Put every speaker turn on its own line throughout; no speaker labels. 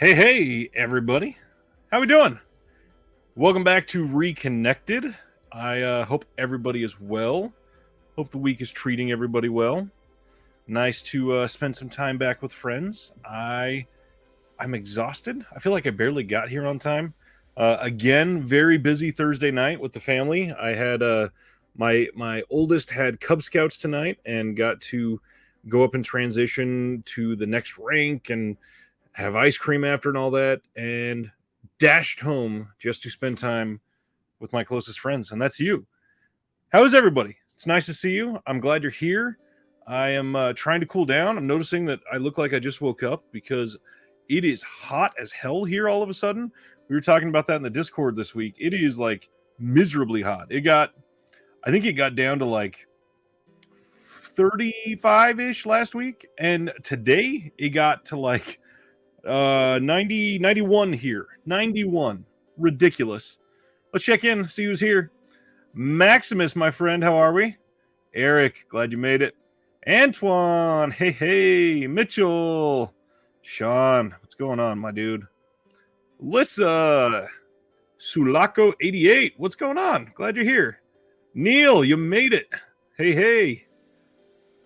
Hey, everybody. How we doing? Welcome back to Reconnected. I hope everybody is well. Hope the week is treating everybody well. Nice to spend some time back with friends. I'm exhausted. I feel like I barely got here on time. Again, very busy Thursday night with the family. I had my oldest had Cub Scouts tonight and got to go up and transition to the next rank and have ice cream after and all that, and dashed home just to spend time with my closest friends, and that's you. How is everybody? It's nice to see you. I'm glad you're here. I am trying to cool down. I'm noticing that I look like I just woke up because it is hot as hell here all of a sudden. We were talking about that in the Discord this week. It is like miserably hot. I think it got down to like 35-ish last week, and today it got to like 91 here. 91. Ridiculous. Let's check in, see who's here. Maximus, my friend, how are we? Eric, glad you made it. Antoine, hey. Mitchell, Sean, what's going on, my dude? Lissa, Sulaco 88, what's going on? Glad you're here. Neil, you made it. Hey.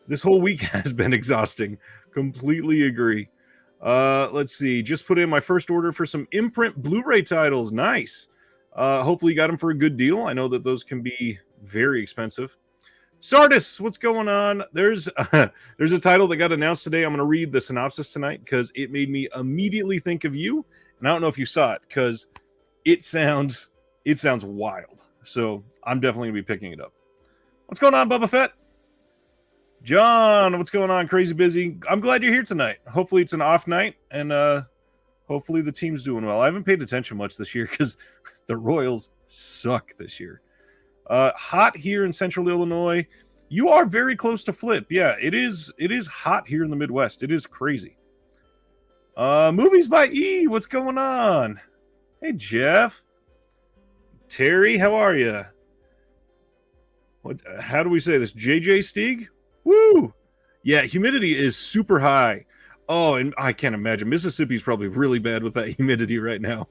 This whole week has been exhausting. Completely agree. Let's see. Just put in my first order for some imprint Blu-ray titles. Nice. Hopefully you got them for a good deal. I know that those can be very expensive. Sardis, what's going on? There's a title that got announced today. I'm going to read the synopsis tonight because it made me immediately think of you. And I don't know if you saw it because it sounds wild. So I'm definitely going to be picking it up. What's going on, Bubba Fett? John, what's going on? Crazy busy. I'm glad you're here tonight. Hopefully it's an off night, and hopefully the team's doing well. I haven't paid attention much this year because the Royals suck this year. Hot here in Central Illinois. You are very close to Flip. Yeah, it is hot here in the Midwest. It is crazy. Movies by E. What's going on? Hey, Jeff. Terry, how are you? How do we say this? JJ Stieg? Woo! Yeah, humidity is super high. Oh, and I can't imagine. Mississippi's probably really bad with that humidity right now.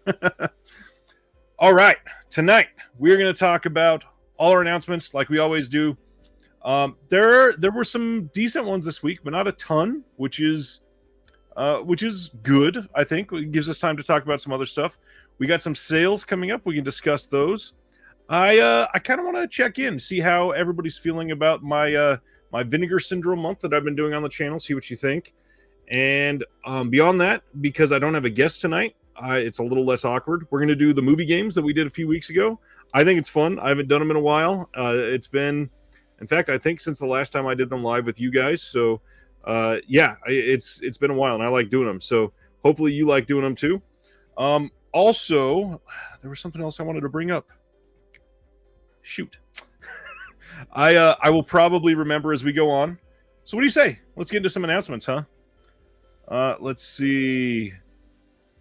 All right. Tonight, we're going to talk about all our announcements like we always do. There were some decent ones this week, but not a ton, which is good, I think. It gives us time to talk about some other stuff. We got some sales coming up. We can discuss those. I kind of want to check in, see how everybody's feeling about my Vinegar Syndrome month that I've been doing on the channel, see what you think. And beyond that, because I don't have a guest tonight, it's a little less awkward. We're going to do the movie games that we did a few weeks ago. I think it's fun. I haven't done them in a while. It's been, in fact, I think since the last time I did them live with you guys. So, it's been a while, and I like doing them. So hopefully you like doing them too. Also, there was something else I wanted to bring up. Shoot. I will probably remember as we go on. So what do you say? Let's get into some announcements, huh? Let's see.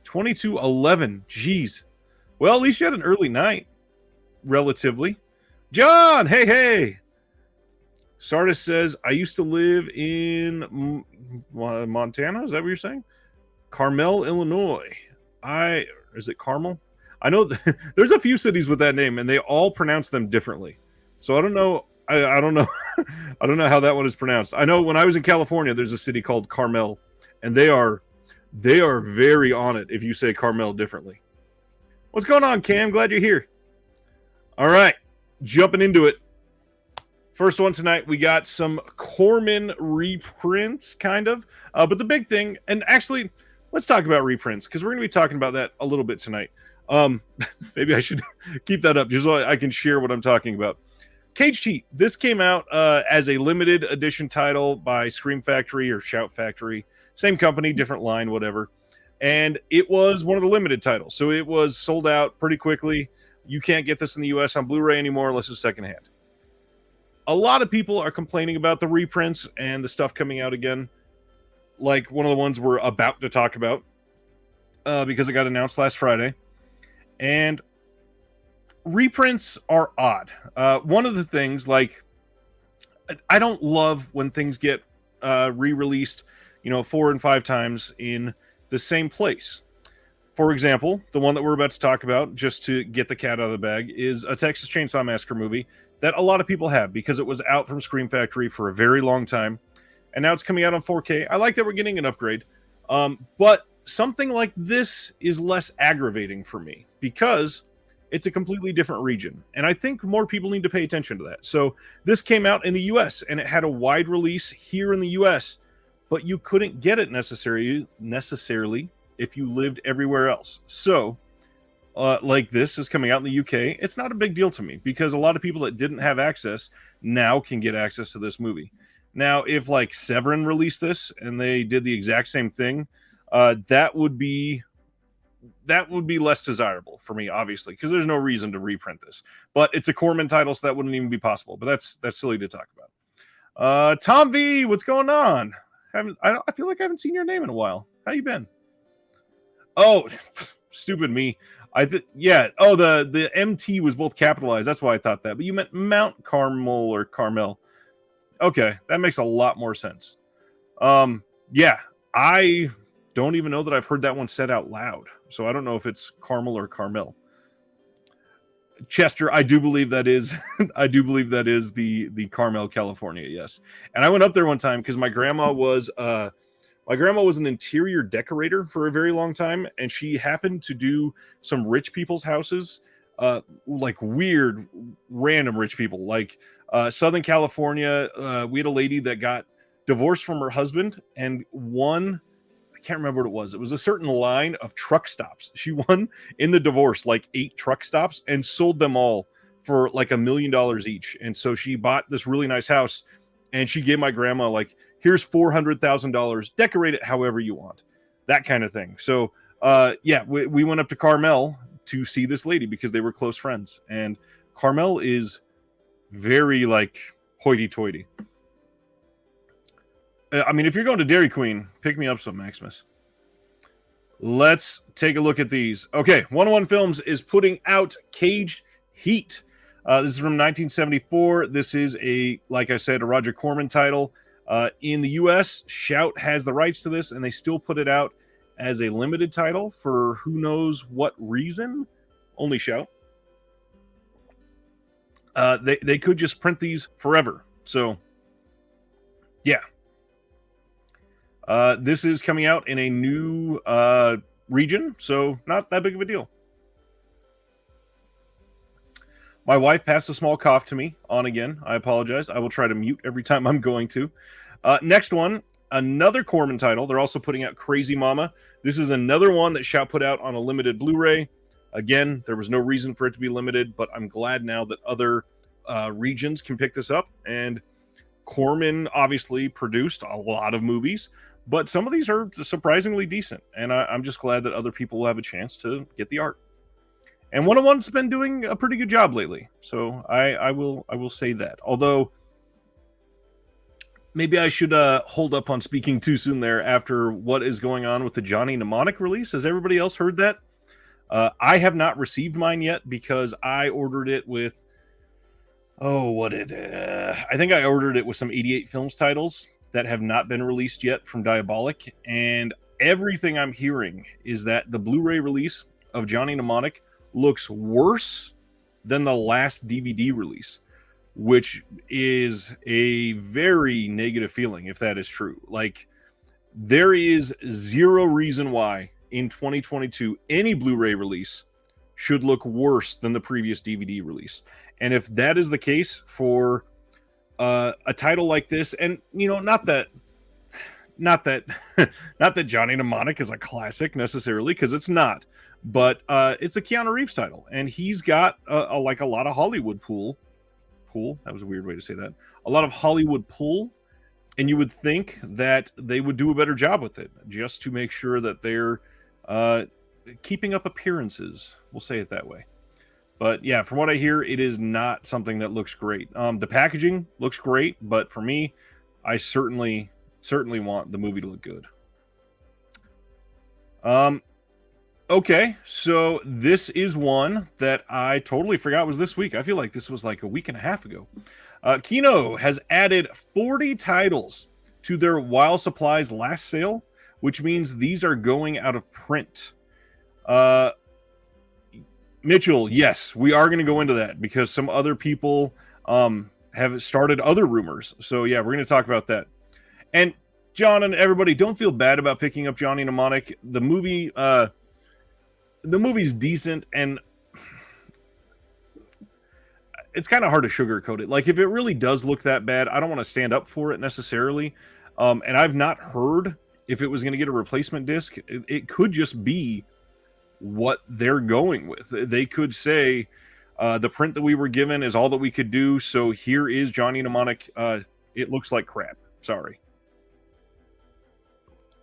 2211. Jeez. Well, at least you had an early night. Relatively. John, hey. Sardis says, I used to live in Montana. Is that what you're saying? Carmel, Illinois. Is it Carmel? I know there's a few cities with that name, and they all pronounce them differently. So I don't know. I don't know. I don't know how that one is pronounced. I know when I was in California, there's a city called Carmel, and they are very on it if you say Carmel differently. What's going on, Cam? Glad you're here. All right, jumping into it. First one tonight, we got some Corman reprints, kind of. But the big thing, and actually, let's talk about reprints because we're going to be talking about that a little bit tonight. Maybe I should keep that up just so I can share what I'm talking about. Caged Heat. This came out as a limited edition title by Scream Factory or Shout Factory. Same company, different line, whatever. And it was one of the limited titles. So it was sold out pretty quickly. You can't get this in the US on Blu-ray anymore unless it's secondhand. A lot of people are complaining about the reprints and the stuff coming out again. Like one of the ones we're about to talk about. Because it got announced last Friday. And reprints are odd. One of the things, like, I don't love when things get re-released, 4 and 5 times in the same place. For example, the one that we're about to talk about, just to get the cat out of the bag, is a Texas Chainsaw Massacre movie that a lot of people have because it was out from Scream Factory for a very long time, and now it's coming out on 4K. I like that we're getting an upgrade, but something like this is less aggravating for me because it's a completely different region, and I think more people need to pay attention to that. So this came out in the US, and it had a wide release here in the US, but you couldn't get it necessarily if you lived everywhere else. So, like this is coming out in the UK, it's not a big deal to me because a lot of people that didn't have access now can get access to this movie. Now, if like Severin released this and they did the exact same thing, that would be less desirable for me, obviously, because there's no reason to reprint this. But it's a Corman title, so that wouldn't even be possible. But that's silly to talk about. Tom V, what's going on? I feel like I haven't seen your name in a while. How you been? Oh, stupid me. Yeah. Oh, the MT was both capitalized. That's why I thought that. But you meant Mount Carmel or Carmel. Okay, that makes a lot more sense. Yeah, I don't even know that I've heard that one said out loud. So I don't know if it's Carmel or Carmel. Chester, I do believe that is the Carmel, California, yes. And I went up there one time because my grandma was an interior decorator for a very long time, and she happened to do some rich people's houses, like weird, random rich people, like Southern California. We had a lady that got divorced from her husband and won, I can't remember what it was. It was a certain line of truck stops. She won in the divorce like 8 truck stops and sold them all for like $1 million each. And so she bought this really nice house, and she gave my grandma like, here's $400,000, decorate it however you want, that kind of thing. So yeah, we went up to Carmel to see this lady because they were close friends, and Carmel is very like hoity-toity. I mean, if you're going to Dairy Queen, pick me up some, Maximus. Let's take a look at these. Okay, 101 Films is putting out Caged Heat. This is from 1974. This is like I said, a Roger Corman title. In the US, Shout has the rights to this, and they still put it out as a limited title for who knows what reason. Only Shout. They could just print these forever. So, yeah. This is coming out in a new region, so not that big of a deal. My wife passed a small cough to me on again. I apologize. I will try to mute every time I'm going to. Next one, another Corman title. They're also putting out Crazy Mama. This is another one that Shout put out on a limited Blu-ray. Again, there was no reason for it to be limited, but I'm glad now that other regions can pick this up. And Corman obviously produced a lot of movies, but some of these are surprisingly decent. And I'm just glad that other people will have a chance to get the art. And 101's been doing a pretty good job lately. So I will say that. Although maybe I should hold up on speaking too soon there after what is going on with the Johnny Mnemonic release. Has everybody else heard that? I have not received mine yet because I ordered it with, I think I ordered it with some 88 Films titles that have not been released yet from Diabolic. And everything I'm hearing is that the Blu-ray release of Johnny Mnemonic looks worse than the last DVD release, which is a very negative feeling if that is true. Like, there is zero reason why in 2022 any Blu-ray release should look worse than the previous DVD release. And if that is the case for a title like this, and you know, not that Johnny Mnemonic is a classic necessarily, because it's not, but it's a Keanu Reeves title, and he's got a lot of Hollywood pull. That was a weird way to say that. A lot of Hollywood pull, and you would think that they would do a better job with it, just to make sure that they're keeping up appearances. We'll say it that way. But yeah, from what I hear, it is not something that looks great. The packaging looks great, but for me, I certainly want the movie to look good. Okay, so this is one that I totally forgot was this week. I feel like this was like a week and a half ago. Kino has added 40 titles to their While Supplies last sale, which means these are going out of print. Mitchell, yes, we are going to go into that because some other people have started other rumors. So yeah, we're going to talk about that. And John and everybody, don't feel bad about picking up Johnny Mnemonic. The movie's decent, and it's kind of hard to sugarcoat it. Like, if it really does look that bad, I don't want to stand up for it necessarily. And I've not heard if it was going to get a replacement disc. It could just be what they're going with. They could say the print that we were given is all that we could do, so here is Johnny Mnemonic. It looks like crap. Sorry.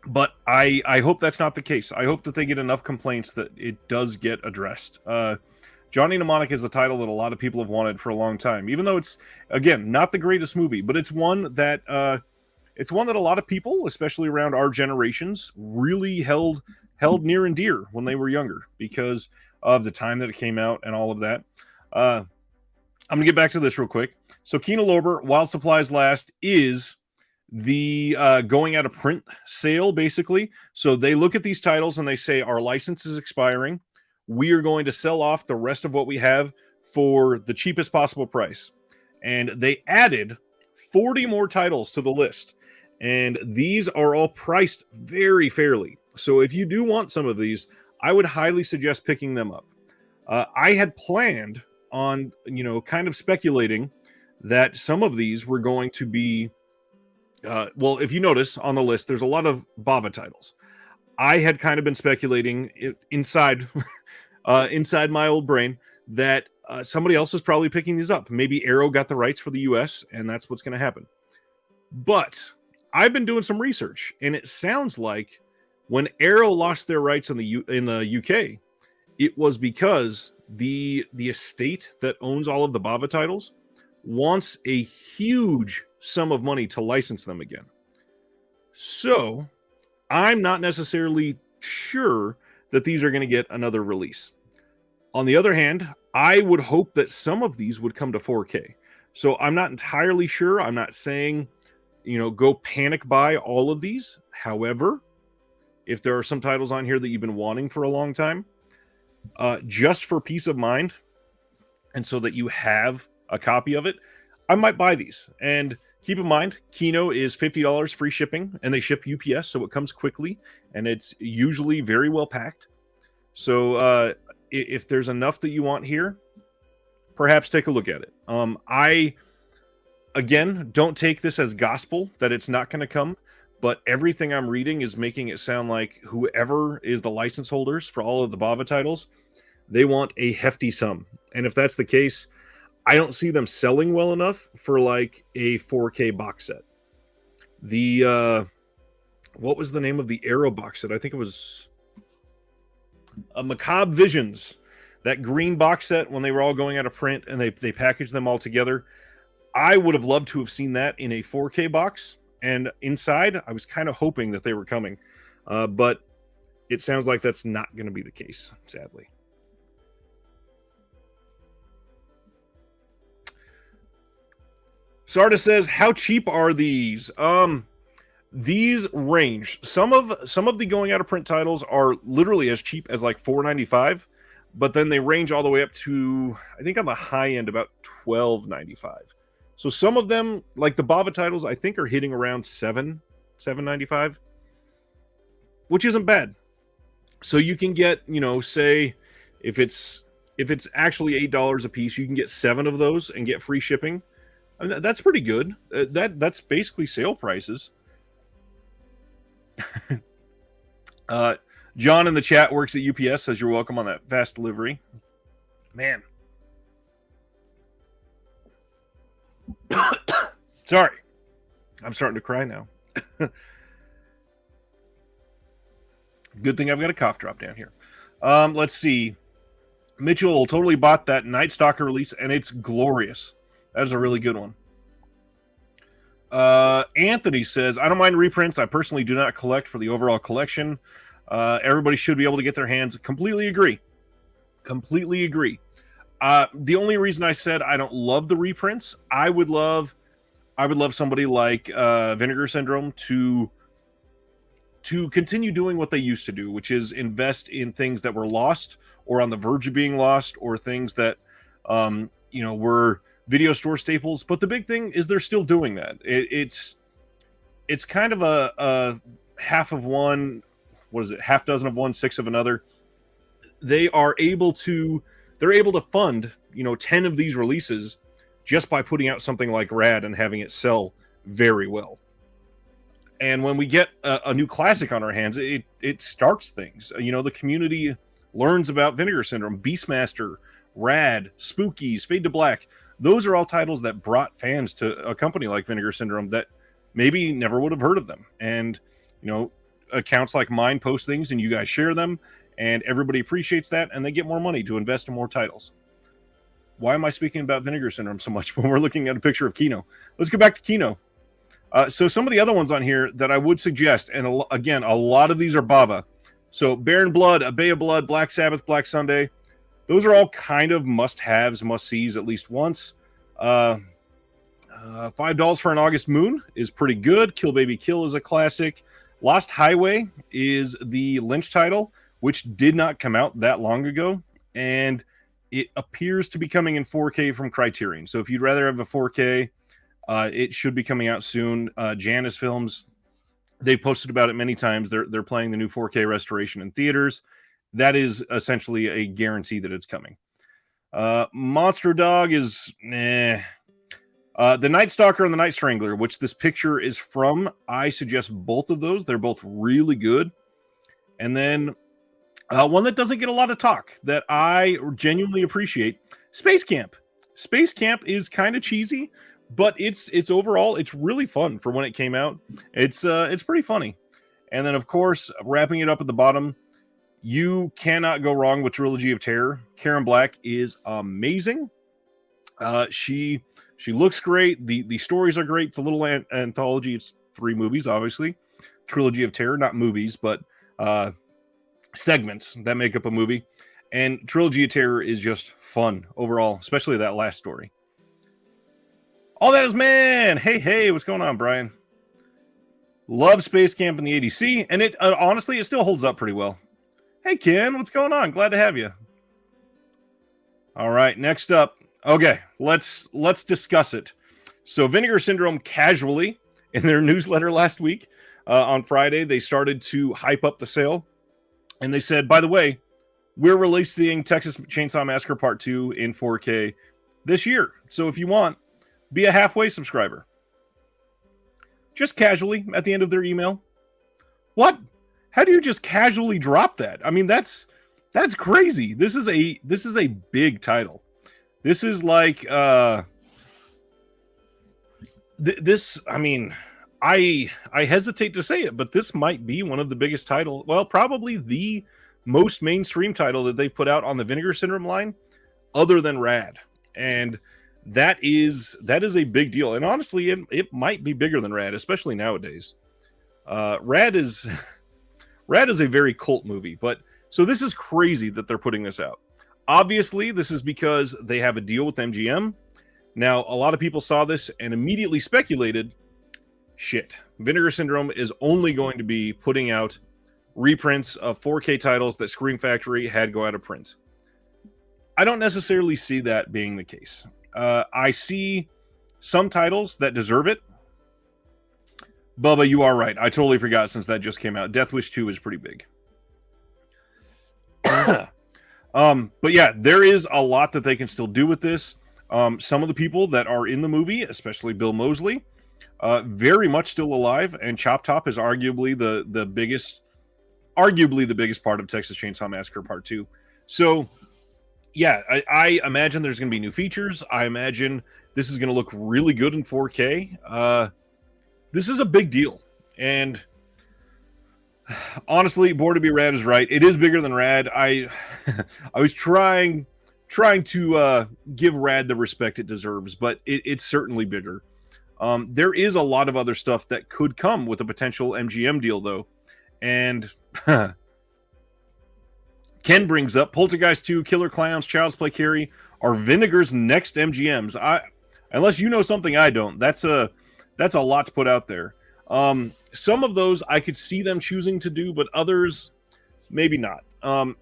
But I hope that's not the case. I hope that they get enough complaints that it does get addressed. Johnny Mnemonic is a title that a lot of people have wanted for a long time, even though it's, again, not the greatest movie, but it's one that a lot of people, especially around our generations, really held near and dear when they were younger because of the time that it came out and all of that. I'm gonna get back to this real quick. So Kino Lorber, While Supplies Last, is the going out of print sale, basically. So they look at these titles and they say, our license is expiring. We are going to sell off the rest of what we have for the cheapest possible price. And they added 40 more titles to the list. And these are all priced very fairly. So if you do want some of these, I would highly suggest picking them up. I had planned on, kind of speculating that some of these were going to be, well, if you notice on the list, there's a lot of Bava titles. I had kind of been speculating inside my old brain that somebody else is probably picking these up. Maybe Arrow got the rights for the US, and that's what's going to happen. But I've been doing some research, and it sounds like when Arrow lost their rights in the UK, it was because the estate that owns all of the Bava titles wants a huge sum of money to license them again. So I'm not necessarily sure that these are going to get another release. On the other hand, I would hope that some of these would come to 4K. So I'm not entirely sure. I'm not saying, go panic buy all of these. However, if there are some titles on here that you've been wanting for a long time, just for peace of mind, and so that you have a copy of it, I might buy these. And keep in mind, Kino is $50 free shipping, and they ship UPS, so it comes quickly, and it's usually very well packed. So if there's enough that you want here, perhaps take a look at it. I, again, don't take this as gospel that it's not going to come, but everything I'm reading is making it sound like whoever is the license holders for all of the Bava titles, they want a hefty sum. And if that's the case, I don't see them selling well enough for like a 4K box set. The what was the name of the Arrow box set? I think it was a Macabre Visions, that green box set when they were all going out of print and they packaged them all together. I would have loved to have seen that in a 4K box, and inside I was kind of hoping that they were coming, but it sounds like that's not going to be the case, sadly. Sarda says, how cheap are these? These range. Some of the going out of print titles are literally as cheap as like $4.95, but then they range all the way up to, I think on the high end, about $12.95. So some of them, like the Bava titles, I think are hitting around $7.95, which isn't bad. So you can get, say if it's actually $8 a piece, you can get 7 of those and get free shipping. I mean, that's pretty good. That's basically sale prices. John in the chat works at UPS, says you're welcome on that fast delivery. Man. Sorry. I'm starting to cry now. Good thing I've got a cough drop down here. Let's see. Mitchell totally bought that Night Stalker release, and it's glorious. That is a really good one. Anthony says, I don't mind reprints. I personally do not collect for the overall collection. Everybody should be able to get their hands. Completely agree. Completely agree. The only reason I said I don't love the reprints, I would love somebody like Vinegar Syndrome to to continue doing what they used to do, which is invest in things that were lost or on the verge of being lost, or things that were video store staples. But the big thing is they're still doing that. It's kind of a half of one, what is it, half dozen of one, six of another. They're able to fund 10 of these releases just by putting out something like Rad and having it sell very well. And when we get a new classic on our hands, it starts things. The community learns about Vinegar Syndrome, Beastmaster, Rad, Spookies, Fade to Black. Those are all titles that brought fans to a company like Vinegar Syndrome that maybe never would have heard of them. And accounts like mine post things and you guys share them, and everybody appreciates that, and they get more money to invest in more titles. Why am I speaking about Vinegar Syndrome so much when we're looking at a picture of Kino? Let's get back to Kino. So some of the other ones on here that I would suggest, and again, a lot of these are Bava. So Baron Blood, A Bay of Blood, Black Sabbath, Black Sunday. Those are all kind of must-haves, must-sees at least once. $5 for an August Moon is pretty good. Kill Baby Kill is a classic. Lost Highway is the Lynch title, which did not come out that long ago, and it appears to be coming in 4K from Criterion. So if you'd rather have a 4K, it should be coming out soon. Janus Films, they've posted about it many times. They're playing the new 4K restoration in theaters. That is essentially a guarantee that it's coming. Monster Dog is The Night Stalker and the Night Strangler, which this picture is from. I suggest both of those. They're both really good. And then one that doesn't get a lot of talk that I genuinely appreciate, Space Camp. Space Camp is kind of cheesy, but it's overall, it's really fun for when it came out. It's pretty funny. And then, of course, wrapping it up at the bottom, you cannot go wrong with Trilogy of Terror. Karen Black is amazing. She looks great. The stories are great. It's a little anthology. It's 3 movies, obviously. Trilogy of Terror, not movies, but segments that make up a movie. And Trilogy of Terror is just fun overall, especially that last story. All that is man. Hey, what's going on, Brian? Love Space Camp in the ADC, and it honestly, it still holds up pretty well. Hey, Ken, what's going on? Glad to have you. All right, next up. Okay, let's discuss it. So Vinegar Syndrome casually, in their newsletter last week, on Friday, they started to hype up the sale. And they said, by the way, we're releasing Texas Chainsaw Massacre Part 2 in 4K this year. So if you want, be a halfway subscriber. Just casually at the end of their email. What? How do you just casually drop that? I mean, that's crazy. This is a big title. This is like this. I mean, I hesitate to say it, but this might be one of the biggest titles. Well, probably the most mainstream title that they've put out on the Vinegar Syndrome line, other than Rad, and that is a big deal. And honestly, it might be bigger than Rad, especially nowadays. Rad is a very cult movie, but so this is crazy that they're putting this out. Obviously, this is because they have a deal with MGM. Now, a lot of people saw this and immediately speculated, shit, Vinegar Syndrome is only going to be putting out reprints of 4K titles that Scream Factory had go out of print. I don't necessarily see that being the case. I see some titles that deserve it. Bubba, you are right. I totally forgot since that just came out. Death Wish 2 is pretty big. But yeah, there is a lot that they can still do with this. Some of the people that are in the movie, especially Bill Moseley, very much still alive, and Chop Top is arguably the biggest part of Texas Chainsaw Massacre Part 2. So yeah, I imagine there's going to be new features. I imagine this is going to look really good in 4K. This is a big deal, and honestly, Born to Be Rad is right. It is bigger than Rad. I was trying to give Rad the respect it deserves, but it's certainly bigger. There is a lot of other stuff that could come with a potential MGM deal, though, and Ken brings up Poltergeist 2, Killer Clowns, Child's Play Carrie are Vinegar's next MGMs. Unless you know something I don't, that's a lot to put out there. Some of those I could see them choosing to do, but others maybe not.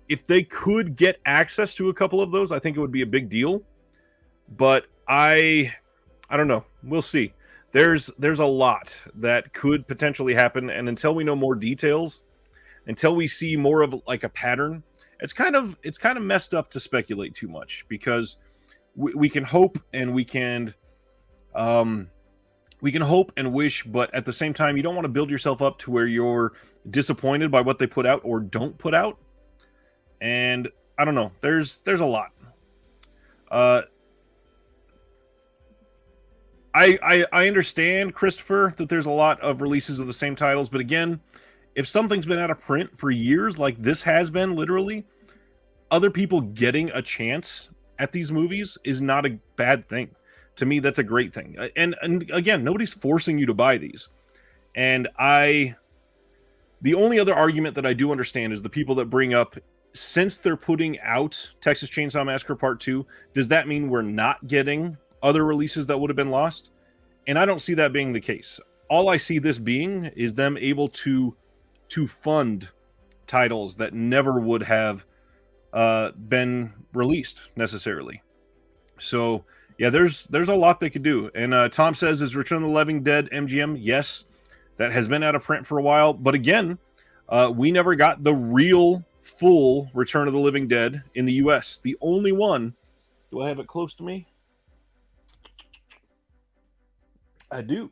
If they could get access to a couple of those, I think it would be a big deal. But I don't know. We'll see. There's a lot that could potentially happen, and until we know more details, until we see more of like a pattern, it's kind of messed up to speculate too much, because we can hope and we can hope and wish, but at the same time, you don't want to build yourself up to where you're disappointed by what they put out or don't put out. And I don't know. There's a lot. I understand, Christopher, that there's a lot of releases of the same titles, but again, if something's been out of print for years, like this has been, literally, other people getting a chance at these movies is not a bad thing. To me, that's a great thing. And again, nobody's forcing you to buy these. And the only other argument that I do understand is the people that bring up, since they're putting out Texas Chainsaw Massacre Part 2, does that mean we're not getting other releases that would have been lost? And I don't see that being the case. All I see this being is them able to fund titles that never would have been released necessarily. So yeah, there's a lot they could do. And Tom says, is Return of the Living Dead MGM? Yes, that has been out of print for a while. But again, we never got the real full Return of the Living Dead in the US. The only one. Do I have it close to me? I do.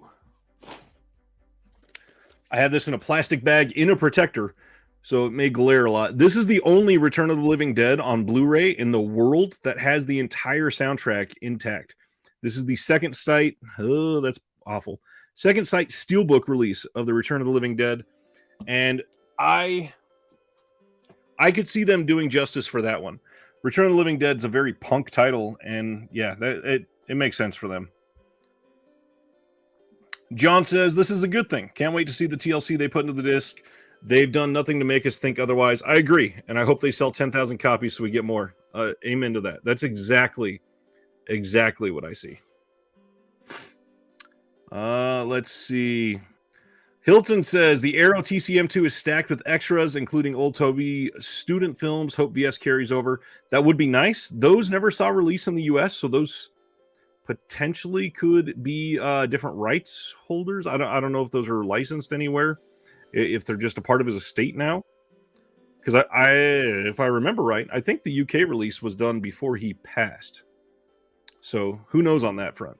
I have this in a plastic bag in a protector, so it may glare a lot. This is the only Return of the Living Dead on Blu-ray in the world that has the entire soundtrack intact. This is the Second Sight. Oh, that's awful. Second Sight Steelbook release of the Return of the Living Dead, and I could see them doing justice for that one. Return of the Living Dead is a very punk title, and yeah, it makes sense for them. John says, this is a good thing. Can't wait to see the TLC they put into the disc. They've done nothing to make us think otherwise. I agree, and I hope they sell 10,000 copies so we get more. Amen to that. That's exactly what I see. Let's see. Hilton says, the Arrow TCM2 is stacked with extras, including old Toby student films. Hope VS carries over. That would be nice. Those never saw release in the US, so those potentially could be different rights holders. I don't know if those are licensed anywhere, if they're just a part of his estate now. Because if I remember right, I think the UK release was done before he passed. So who knows on that front.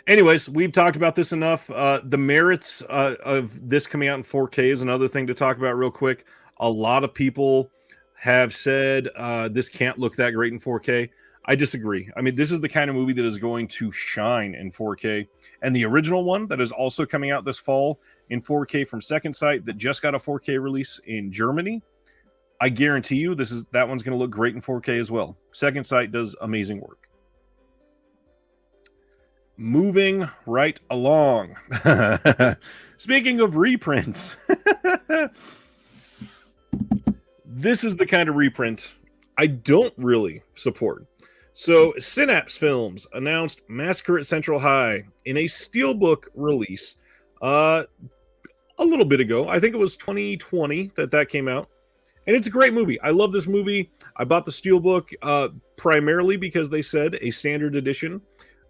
Anyways, we've talked about this enough. The merits of this coming out in 4K is another thing to talk about real quick. A lot of people have said this can't look that great in 4K. I disagree. I mean, this is the kind of movie that is going to shine in 4K. And the original one that is also coming out this fall in 4K from Second Sight that just got a 4K release in Germany, I guarantee you that one's going to look great in 4K as well. Second Sight does amazing work. Moving right along. Speaking of reprints, this is the kind of reprint I don't really support. So, Synapse Films announced Massacre at Central High in a steelbook release a little bit ago. I think it was 2020 that came out. And it's a great movie. I love this movie. I bought the steelbook primarily because they said a standard edition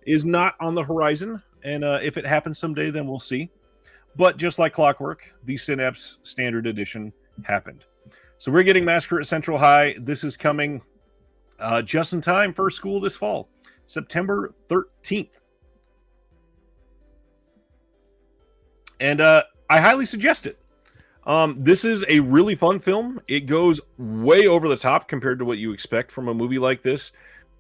is not on the horizon. And if it happens someday, then we'll see. But just like clockwork, the Synapse standard edition happened. So we're getting Massacre at Central High. This is coming just in time for school this fall, September 13th. And I highly suggest it. This is a really fun film. It goes way over the top compared to what you expect from a movie like this.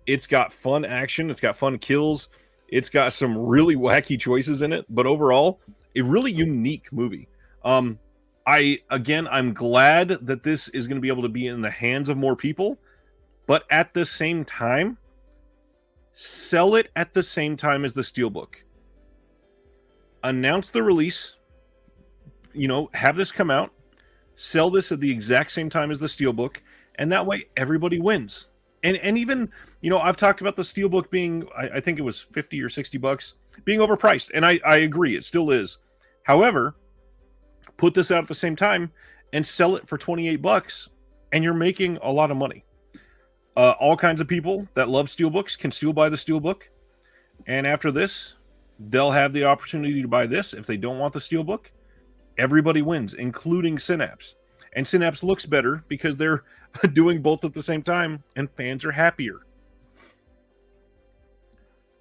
It's got fun action. It's got fun kills. It's got some really wacky choices in it. But overall, a really unique movie. I'm glad that this is going to be able to be in the hands of more people. But at the same time, sell it at the same time as the steelbook. Announce the release. Have this come out. Sell this at the exact same time as the steelbook. And that way, everybody wins. And even, I've talked about the steelbook being, I think it was $50 or $60, being overpriced. And I agree, it still is. However, put this out at the same time and sell it for $28, and you're making a lot of money. All kinds of people that love steelbooks can still buy the steelbook, and after this, they'll have the opportunity to buy this. If they don't want the steelbook, everybody wins, including Synapse. And Synapse looks better because they're doing both at the same time, and fans are happier.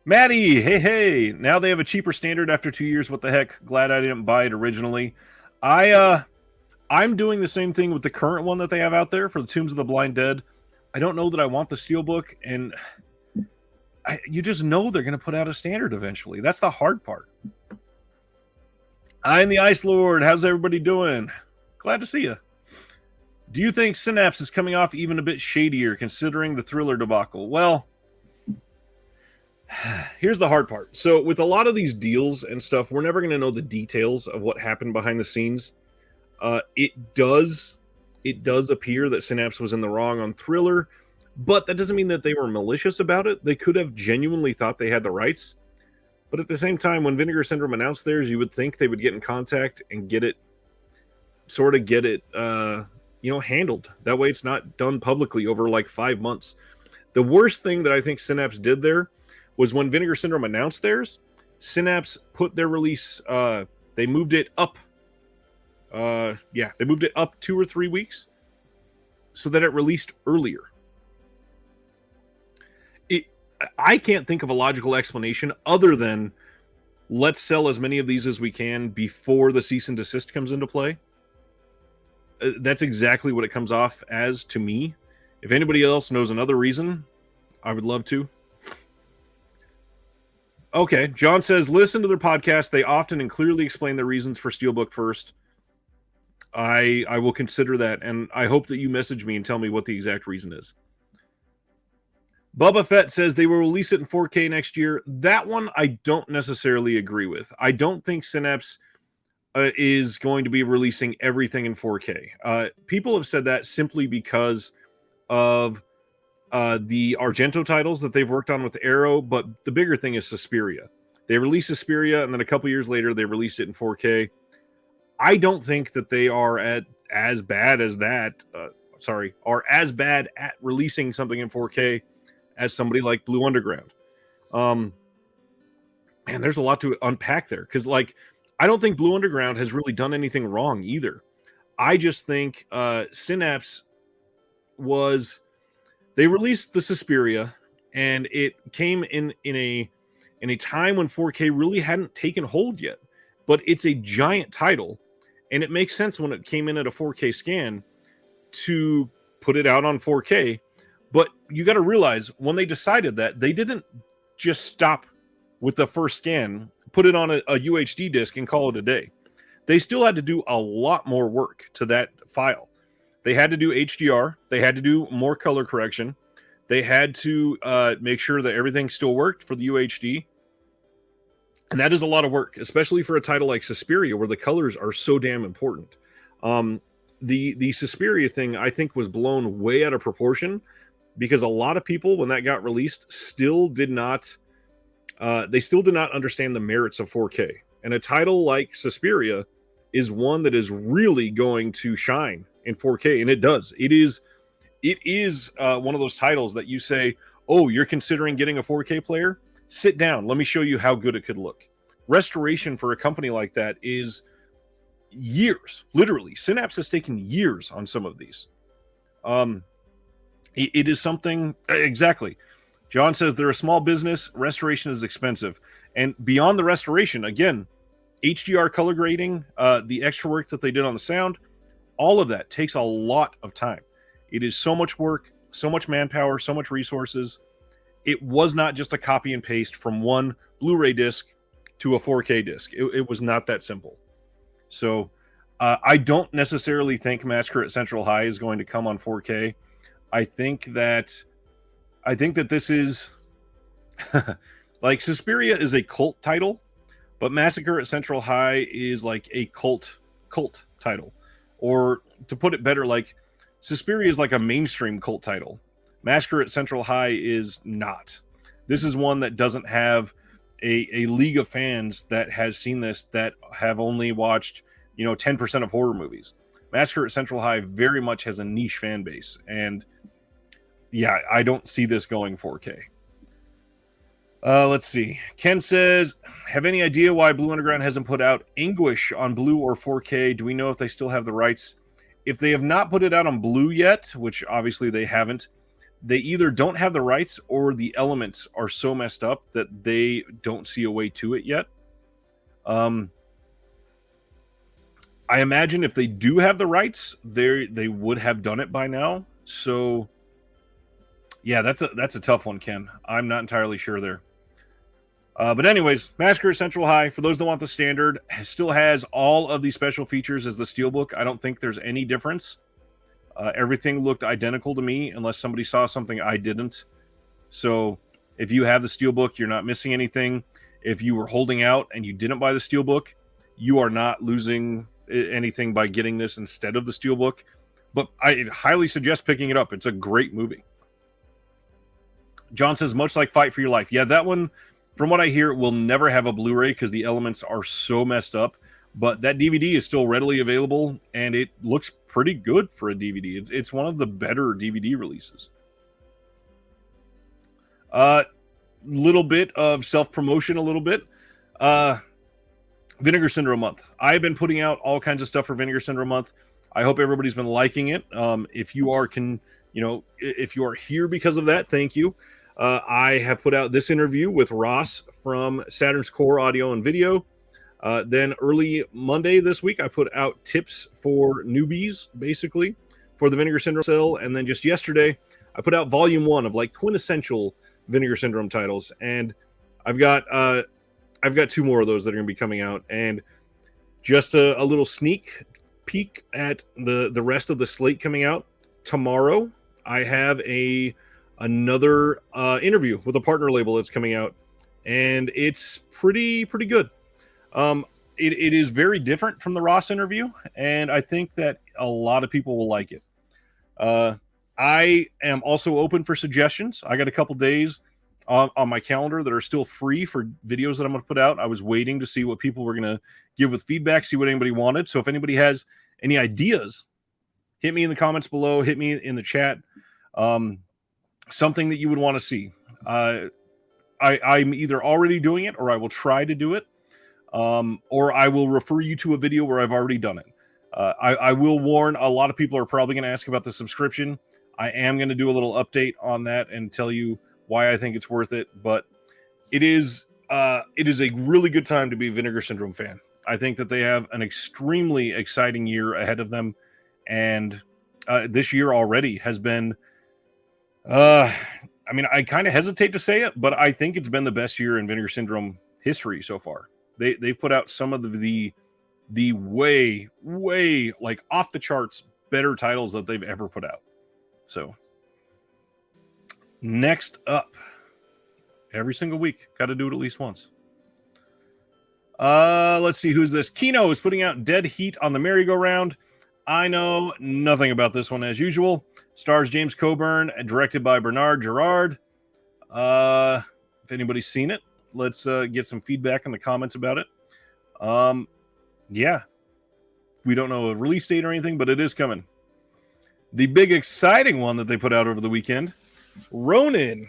Maddie, hey. Now they have a cheaper standard after 2 years. What the heck? Glad I didn't buy it originally. I'm doing the same thing with the current one that they have out there for the Tombs of the Blind Dead. I don't know that I want the steelbook, and you just know they're going to put out a standard eventually. That's the hard part. I'm the Ice Lord. How's everybody doing? Glad to see you. Do you think Synapse is coming off even a bit shadier considering the Thriller debacle? Well, here's the hard part. So with a lot of these deals and stuff, we're never going to know the details of what happened behind the scenes. It does appear that Synapse was in the wrong on Thriller, but that doesn't mean that they were malicious about it. They could have genuinely thought they had the rights. But at the same time, when Vinegar Syndrome announced theirs, you would think they would get in contact and get it handled. That way it's not done publicly over like 5 months. The worst thing that I think Synapse did there was when Vinegar Syndrome announced theirs, Synapse put their release, they moved it up. They moved it up 2 or 3 weeks so that it released earlier. I can't think of a logical explanation other than let's sell as many of these as we can before the cease and desist comes into play. That's exactly what it comes off as to me. If anybody else knows another reason, I would love to. Okay, John says, listen to their podcast. They often and clearly explain the reasons for Steelbook first. I will consider that, and I hope that you message me and tell me what the exact reason is. Bubba Fett says they will release it in 4K next year. That one I don't necessarily agree with. I don't think Synapse is going to be releasing everything in 4K. People have said that simply because of the Argento titles that they've worked on with Arrow, but the bigger thing is Suspiria. They released Suspiria, and then a couple years later, they released it in 4K. I don't think that they are as bad at releasing something in 4K as somebody like Blue Underground. Man, there's a lot to unpack there, because I don't think Blue Underground has really done anything wrong either. I just think Synapse they released the Suspiria, and it came in a time when 4K really hadn't taken hold yet. But it's a giant title, and it makes sense when it came in at a 4K scan to put it out on 4K. But you got to realize, when they decided that, they didn't just stop with the first scan, put it on a UHD disc, and call it a day. They still had to do a lot more work to that file. They had to do HDR. They had to do more color correction. They had to make sure that everything still worked for the UHD. And that is a lot of work, especially for a title like Suspiria, where the colors are so damn important. The Suspiria thing, I think, was blown way out of proportion, because a lot of people, when that got released, still did not understand the merits of 4K. And a title like Suspiria is one that is really going to shine in 4K, and it does. It is one of those titles that you say, oh, you're considering getting a 4K player? Sit down. Let me show you how good it could look. Restoration for a company like that is years. Literally, Synapse has taken years on some of these. It is something... Exactly. John says they're a small business. Restoration is expensive. And beyond the restoration, again, HDR color grading, the extra work that they did on the sound, all of that takes a lot of time. It is so much work, so much manpower, so much resources. It was not just a copy and paste from one Blu-ray disc to a 4K disc. It was not that simple. So I don't necessarily think Massacre at Central High is going to come on 4K. I think that this is like Suspiria is a cult title, but Massacre at Central High is like a cult title. Or to put it better, like Suspiria is like a mainstream cult title. Massacre at Central High is not. This is one that doesn't have a league of fans that has seen this that have only watched 10% of horror movies. Massacre at Central High very much has a niche fan base, and yeah, I don't see this going 4K. Let's see. Ken says, have any idea why Blue Underground hasn't put out Anguish on Blue or 4K? Do we know if they still have the rights? If they have not put it out on Blue yet, which obviously they haven't, they either don't have the rights or the elements are so messed up that they don't see a way to it yet. I imagine if they do have the rights, they would have done it by now. So yeah, that's a tough one, Ken. I'm not entirely sure there. But anyways, Massacre at Central High, for those that want the standard, still has all of the special features as the Steelbook. I don't think there's any difference. Everything looked identical to me, unless somebody saw something I didn't. So if you have the Steelbook, you're not missing anything. If you were holding out and you didn't buy the Steelbook, you are not losing anything by getting this instead of the Steelbook. But I highly suggest picking it up. It's a great movie. John says, much like Fight for Your Life. Yeah, that one, from what I hear, will never have a Blu-ray because the elements are so messed up. But that DVD is still readily available, and it looks pretty good for a DVD. It's one of the better DVD releases. Little bit of self-promotion, a little bit. Vinegar Syndrome Month. I've been putting out all kinds of stuff for Vinegar Syndrome Month. I hope everybody's been liking it. If you are if you are here because of that, thank you. I have put out this interview with Ross from Saturn's Core Audio and Video. Then early Monday this week, I put out tips for newbies, basically, for the Vinegar Syndrome sale. And then just yesterday, I put out volume 1 of like quintessential Vinegar Syndrome titles. And I've got 2 more of those that are going to be coming out. And just a little sneak peek at the rest of the slate coming out. Tomorrow, I have another interview with a partner label that's coming out, and it's pretty good. It is very different from the Ross interview, and I think that a lot of people will like it. I am also open for suggestions. I got a couple days on my calendar that are still free for videos that I'm going to put out. I was waiting to see what people were going to give with feedback, see what anybody wanted. So if anybody has any ideas, hit me in the comments below, hit me in the chat. Something that you would want to see. I'm either already doing it, or I will try to do it, or I will refer you to a video where I've already done it. I will warn, a lot of people are probably going to ask about the subscription. I am going to do a little update on that and tell you why I think it's worth it. But it is a really good time to be a Vinegar Syndrome fan. I think that they have an extremely exciting year ahead of them, and this year already has been. I mean, I kind of hesitate to say it, but I think it's been the best year in Vinegar Syndrome history so far. They've put out some of the way like off the charts better titles that they've ever put out. So next up, every single week, got to do it at least once. Let's see, who's this? Kino is putting out Dead Heat on the Merry-Go-Round. I know nothing about this one as usual. Stars James Coburn, directed by Bernard Gerard. If anybody's seen it, let's get some feedback in the comments about it. Yeah, we don't know a release date or anything, but it is coming. The big exciting one that they put out over the weekend, Ronin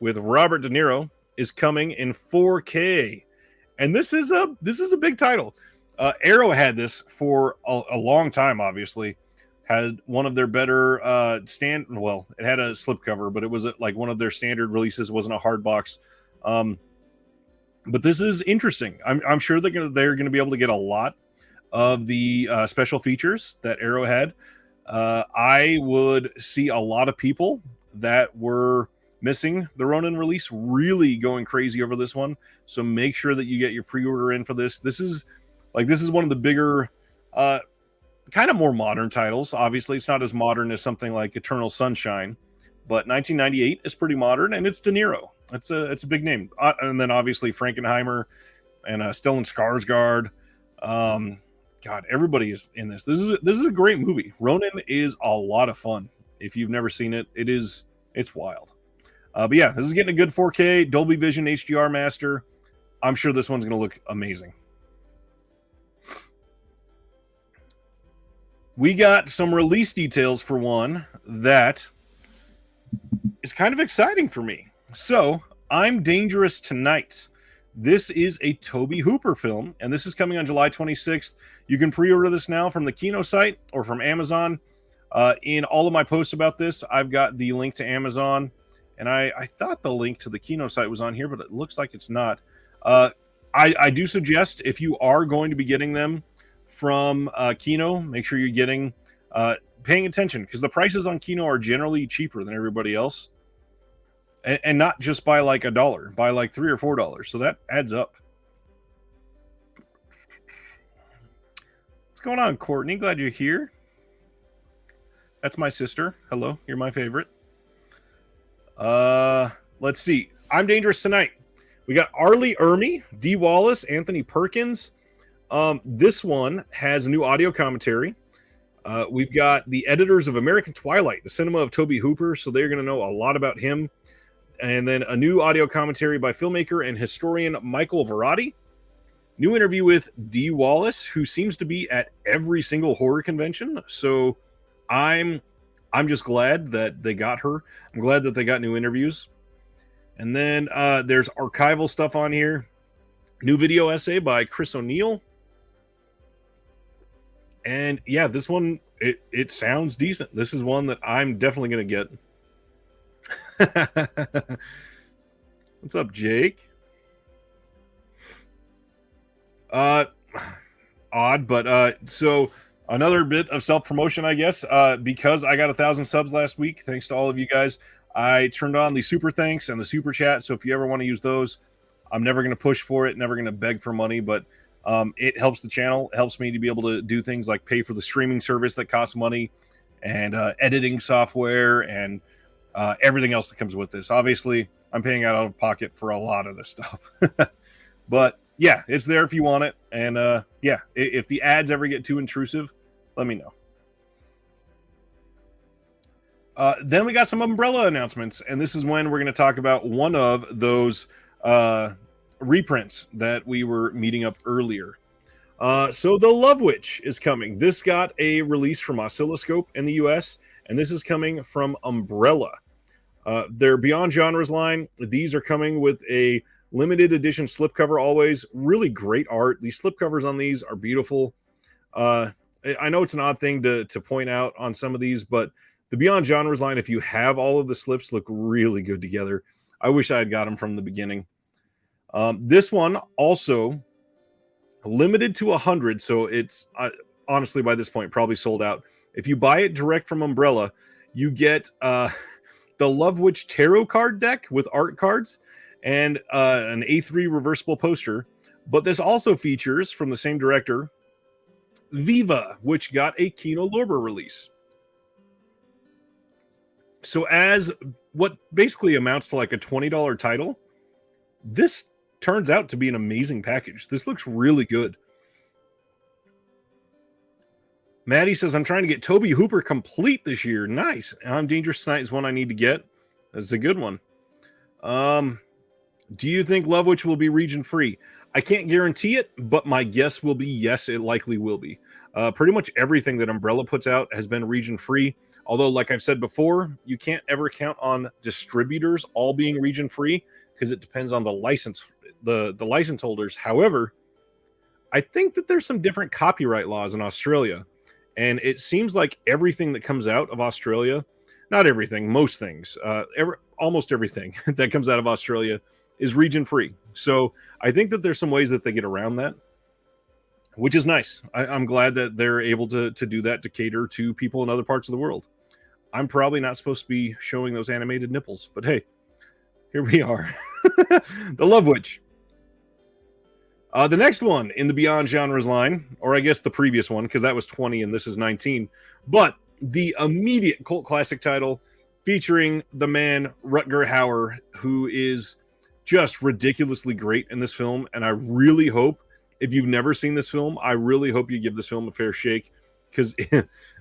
with Robert De Niro, is coming in 4K, and this is a big title. Arrow had this for a long time, obviously. Had one of their better it had a slipcover, but it was like one of their standard releases. It wasn't a hard box. But this is interesting. I'm sure they're going to be able to get a lot of the special features that Arrow had. I would see a lot of people that were missing the Ronin release really going crazy over this one. So make sure that you get your pre-order in for this. This is one of the bigger, kind of more modern titles. Obviously, it's not as modern as something like Eternal Sunshine, but 1998 is pretty modern, and it's De Niro. It's a big name. And then obviously Frankenheimer and Stellan Skarsgård. God, everybody is in this. This is a great movie. Ronin is a lot of fun. If you've never seen it, it's wild. But yeah, this is getting a good 4K Dolby Vision HDR master. I'm sure this one's going to look amazing. We got some release details for one that is kind of exciting for me. So, I'm Dangerous Tonight. This is a Tobe Hooper film, and this is coming on July 26th. You can pre-order this now from the Kino site or from Amazon. In all of my posts about this, I've got the link to Amazon, and I thought the link to the Kino site was on here, but it looks like it's not. I do suggest, if you are going to be getting them from Kino, make sure you're getting paying attention, because the prices on Kino are generally cheaper than everybody else, and not just by like $1, by like $3 or $4, so that adds up. What's going on, Courtney? Glad you're here. That's my sister. Hello, you're my favorite. Let's see. I'm Dangerous Tonight. We got Arlie Ermy, Dee Wallace, Anthony Perkins. This one has a new audio commentary. We've got the editors of American Twilight, the cinema of Tobe Hooper, so they're going to know a lot about him. And then a new audio commentary by filmmaker and historian Michael Varrati. New interview with Dee Wallace, who seems to be at every single horror convention. So I'm just glad that they got her. I'm glad that they got new interviews. And then there's archival stuff on here. New video essay by Chris O'Neill. And yeah, this one, it sounds decent. This is one that I'm definitely going to get. What's up, Jake? Odd, but so another bit of self-promotion, I guess, because I got 1,000 subs last week. Thanks to all of you guys. I turned on the super thanks and the super chat. So if you ever want to use those, I'm never going to push for it, never going to beg for money, but it helps the channel. It helps me to be able to do things like pay for the streaming service that costs money, and editing software, and everything else that comes with this. Obviously, I'm paying out of pocket for a lot of this stuff. But yeah, it's there if you want it. And yeah, if the ads ever get too intrusive, let me know. Then we got some Umbrella announcements, and this is when we're going to talk about one of those reprints that we were meeting up earlier. So The Love Witch is coming. This got a release from Oscilloscope in the US, and this is coming from Umbrella. Their Beyond Genres line, these are coming with a limited edition slipcover always. Really great art. These slipcovers on these are beautiful. I know it's an odd thing to point out on some of these, but the Beyond Genres line, if you have all of the slips, look really good together. I wish I had got them from the beginning. This one also limited to 100, so it's honestly by this point probably sold out. If you buy it direct from Umbrella, you get the Love Witch tarot card deck with art cards and an A3 reversible poster. But this also features, from the same director, Viva, which got a Kino Lorber release. So as what basically amounts to like a $20 title, this turns out to be an amazing package. This looks really good. Maddie says, I'm trying to get Tobe Hooper complete this year. Nice. I'm Dangerous Tonight is one I need to get. That's a good one. Do you think Love Witch will be region free? I can't guarantee it, but my guess will be yes, it likely will be. Pretty much everything that Umbrella puts out has been region free. Although, like I've said before, you can't ever count on distributors all being region free, because it depends on the license, the license holders. However, I think that there's some different copyright laws in Australia, and it seems like everything that comes out of Australia, not everything, most things, almost everything that comes out of Australia is region free. So I think that there's some ways that they get around that, which is nice. I'm glad that they're able to do that, to cater to people in other parts of the world. I'm probably not supposed to be showing those animated nipples, but hey, here we are. The Love Witch. The next one in the Beyond Genres line, or I guess the previous one, because that was 20 and this is 19, but the immediate cult classic title featuring the man Rutger Hauer, who is just ridiculously great in this film. And I really hope, if you've never seen this film, I really hope you give this film a fair shake, because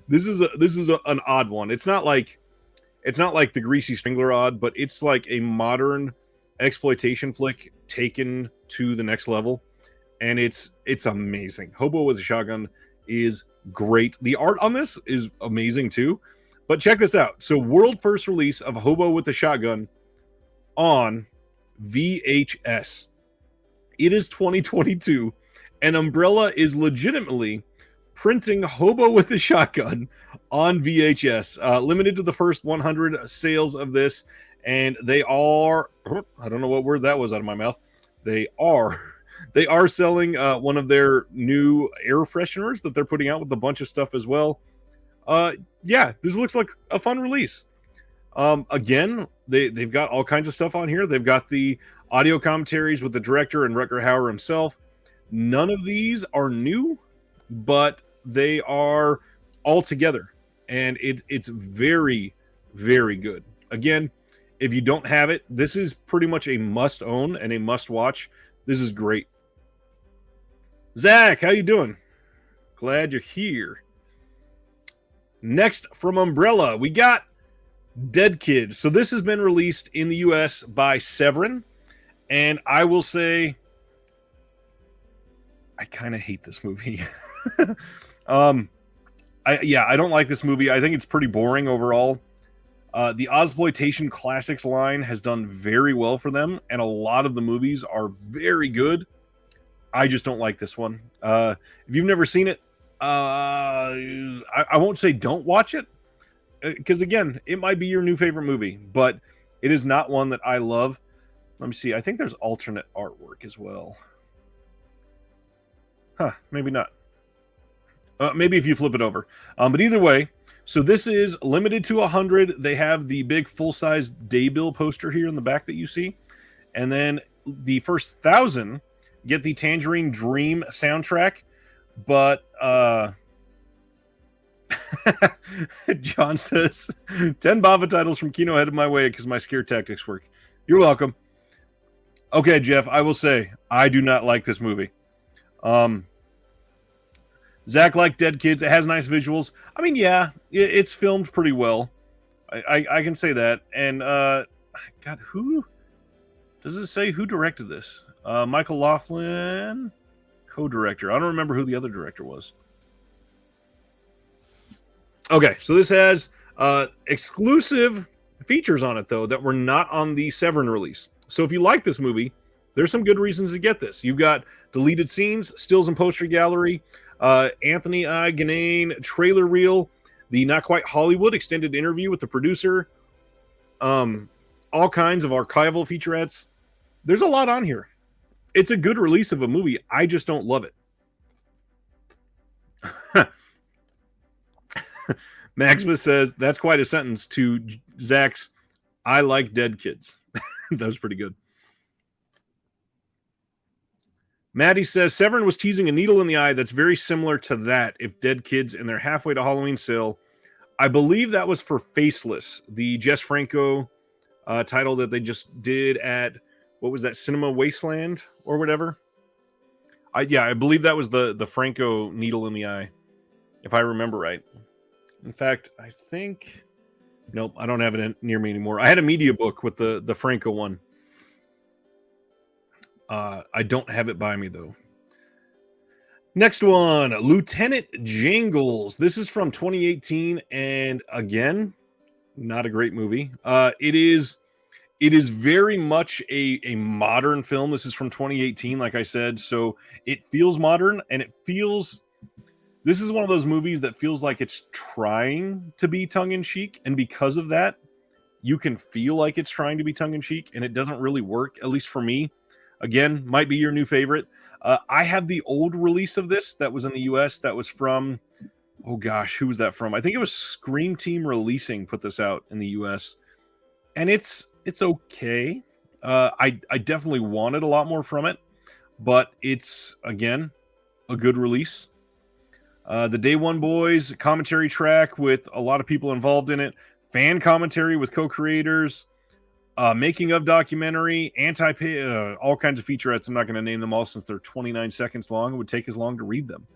this is an odd one. It's not like the Greasy Strangler odd, but it's like a modern exploitation flick taken to the next level, and it's amazing. Hobo with a Shotgun is great. The art on this is amazing too. But check this out. So world first release of Hobo with a Shotgun on VHS. It is 2022, and Umbrella is legitimately printing Hobo with a Shotgun on VHS. Limited to the first 100 sales of this, and they are, I don't know what word that was out of my mouth. They are selling one of their new air fresheners that they're putting out with a bunch of stuff as well. Yeah, this looks like a fun release. Again, they've got all kinds of stuff on here. They've got the audio commentaries with the director and Rutger Hauer himself. None of these are new, but they are all together, and it's very, very good. Again, if you don't have it, this is pretty much a must own and a must watch. This is great. Zach, how you doing? Glad you're here. Next from Umbrella, we got Dead Kids. So this has been released in the US by Severin, and I will say I kind of hate this movie. I don't like this movie. I think it's pretty boring overall. The Ozploitation Classics line has done very well for them, and a lot of the movies are very good. I just don't like this one. If you've never seen it, I won't say don't watch it, because again, it might be your new favorite movie, but it is not one that I love. Let me see. I think there's alternate artwork as well. Huh, maybe not. Maybe if you flip it over. But either way, so this is limited to 100. They have the big full-size Daybill poster here in the back that you see. And then the first 1,000 get the Tangerine Dream soundtrack. But John says 10 Bava titles from Kino headed my way because my scare tactics work. You're welcome. Okay, Jeff, I will say I do not like this movie. Zach liked Dead Kids. It has nice visuals. I mean, yeah, it's filmed pretty well. I can say that. And God, who does it say who directed this? Michael Laughlin, co-director. I don't remember who the other director was. Okay, so this has exclusive features on it, though, that were not on the Severin release. So if you like this movie, there's some good reasons to get this. You've got deleted scenes, stills and poster gallery, Anthony I. Ganane trailer reel, the Not Quite Hollywood extended interview with the producer, all kinds of archival featurettes. There's a lot on here. It's a good release of a movie. I just don't love it. Maximus says, that's quite a sentence to Zach's, I like Dead Kids. That was pretty good. Maddie says, Severin was teasing a needle in the eye that's very similar to that if Dead Kids and they're halfway to Halloween sale. I believe that was for Faceless, the Jess Franco title that they just did at, what was that, Cinema Wasteland or whatever? I believe that was the Franco needle in the eye, if I remember right. In fact, I think... Nope, I don't have it near me anymore. I had a media book with the Franco one. I don't have it by me, though. Next one, Lieutenant Jangles. This is from 2018, and again, not a great movie. It is very much a modern film. This is from 2018, like I said, so it feels modern, and it feels... This is one of those movies that feels like it's trying to be tongue-in-cheek, and because of that, you can feel like it's trying to be tongue-in-cheek, and it doesn't really work, at least for me. Again, might be your new favorite. I have the old release of this that was in the US. That was from, oh gosh, who was that from? I think it was Scream Team Releasing put this out in the US. And it's okay. I definitely wanted a lot more from it, but it's, again, a good release. The Day One Boys commentary track with a lot of people involved in it. Fan commentary with co-creators. Making of documentary, all kinds of featurettes. I'm not going to name them all since they're 29 seconds long. It would take as long to read them.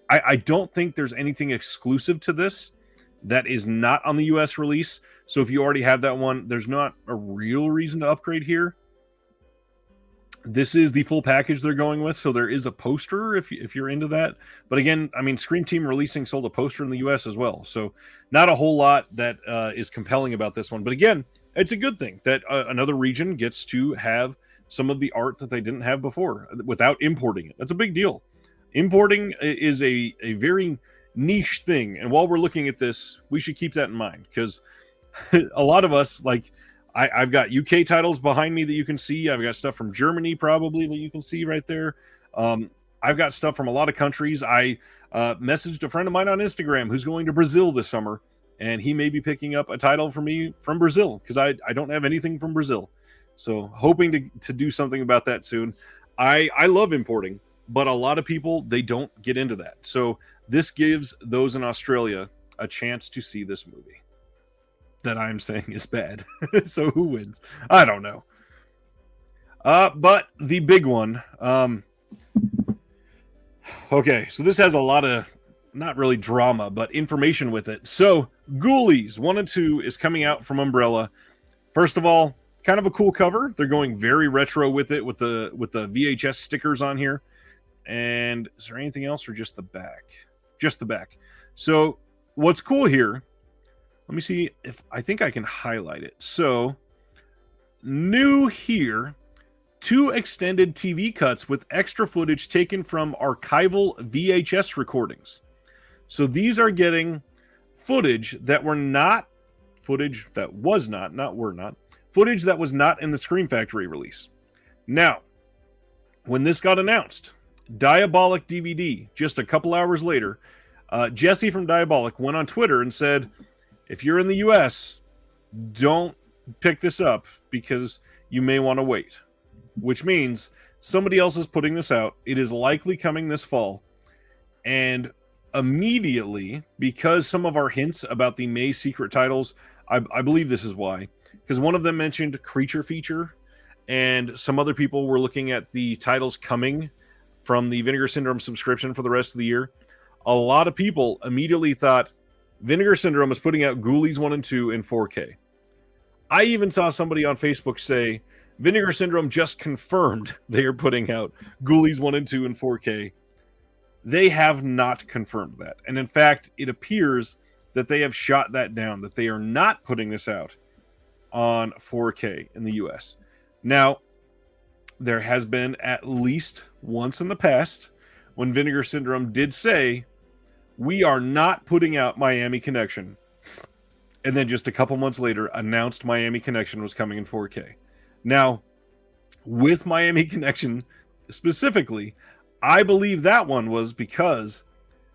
I don't think there's anything exclusive to this. that is not on the US release. So if you already have that one, there's not a real reason to upgrade here. This is the full package they're going with, so there is a poster if you're into that. But again, I mean, Scream Team Releasing sold a poster in the US as well, so not a whole lot that is compelling about this one. But again, it's a good thing that another region gets to have some of the art that they didn't have before without importing it. That's a big deal. Importing is a very niche thing, and while we're looking at this, we should keep that in mind, because a lot of us, like, I've got UK titles behind me that you can see. I've got stuff from Germany probably that you can see right there. I've got stuff from a lot of countries. I messaged a friend of mine on Instagram who's going to Brazil this summer, and he may be picking up a title for me from Brazil, because I don't have anything from Brazil. So hoping to do something about that soon. I love importing, but a lot of people, they don't get into that. So this gives those in Australia a chance to see this movie that I'm saying is bad. So who wins? I don't know. But the big one. Okay, so this has a lot of, not really drama, but information with it. So Ghoulies 1 and 2 is coming out from Umbrella. First of all, kind of a cool cover. They're going very retro with it, with the VHS stickers on here. And is there anything else, or just the back? Just the back. So what's cool here, let me see if I think I can highlight it. So, new here, 2 extended TV cuts with extra footage taken from archival VHS recordings. So these are getting footage that was not footage that was not in the Scream Factory release. Now, when this got announced, Diabolic DVD, just a couple hours later, Jesse from Diabolic went on Twitter and said, if you're in the US, don't pick this up because you may want to wait. Which means somebody else is putting this out. It is likely coming this fall. And immediately, because some of our hints about the May secret titles, I believe this is why. Because one of them mentioned Creature Feature, and some other people were looking at the titles coming from the Vinegar Syndrome subscription for the rest of the year. A lot of people immediately thought Vinegar Syndrome is putting out Ghoulies 1 and 2 in 4K. I even saw somebody on Facebook say, Vinegar Syndrome just confirmed they are putting out Ghoulies 1 and 2 in 4K. They have not confirmed that. And in fact, it appears that they have shot that down, that they are not putting this out on 4K in the US. Now, there has been at least once in the past when Vinegar Syndrome did say, we are not putting out Miami Connection. And then just a couple months later, announced Miami Connection was coming in 4K. Now, with Miami Connection specifically, I believe that one was because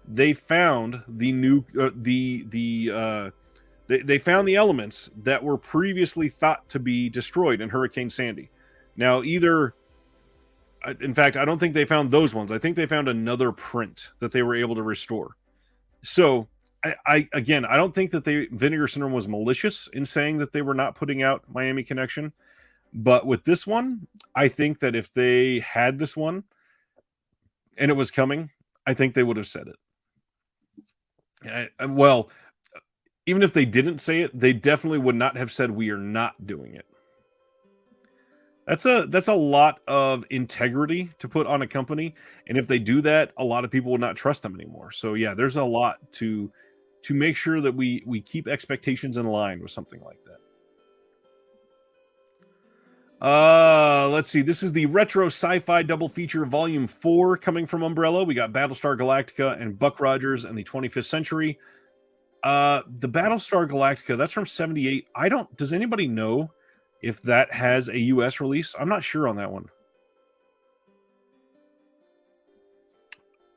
they found the new they found the elements that were previously thought to be destroyed in Hurricane Sandy. Now, in fact, I don't think they found those ones. I think they found another print that they were able to restore. So, I don't think that Vinegar Syndrome was malicious in saying that they were not putting out Miami Connection. But with this one, I think that if they had this one and it was coming, I think they would have said it. Well, even if they didn't say it, they definitely would not have said we are not doing it. That's a lot of integrity to put on a company, and if they do that, a lot of people will not trust them anymore. So yeah, there's a lot to make sure that we keep expectations in line with something like that. Let's see. This is the Retro Sci-Fi Double Feature Volume 4 coming from Umbrella. We got Battlestar Galactica and Buck Rogers and the 25th Century. The Battlestar Galactica, that's from 78. Does anybody know if that has a US release? I'm not sure on that one.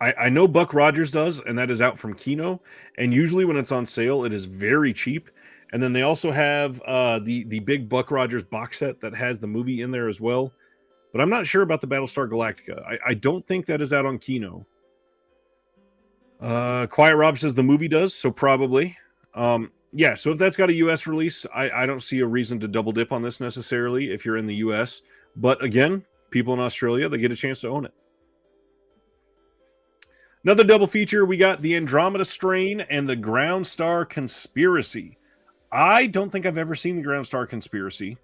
I know Buck Rogers does, and that is out from Kino. And usually when it's on sale, it is very cheap. And then they also have the big Buck Rogers box set that has the movie in there as well. But I'm not sure about the Battlestar Galactica. I don't think that is out on Kino. Quiet Rob says the movie does, so probably. Yeah, so if that's got a US release, I don't see a reason to double dip on this necessarily if you're in the US. But again, people in Australia, they get a chance to own it. Another double feature, we got The Andromeda Strain and The Ground Star Conspiracy. I don't think I've ever seen The Ground Star Conspiracy.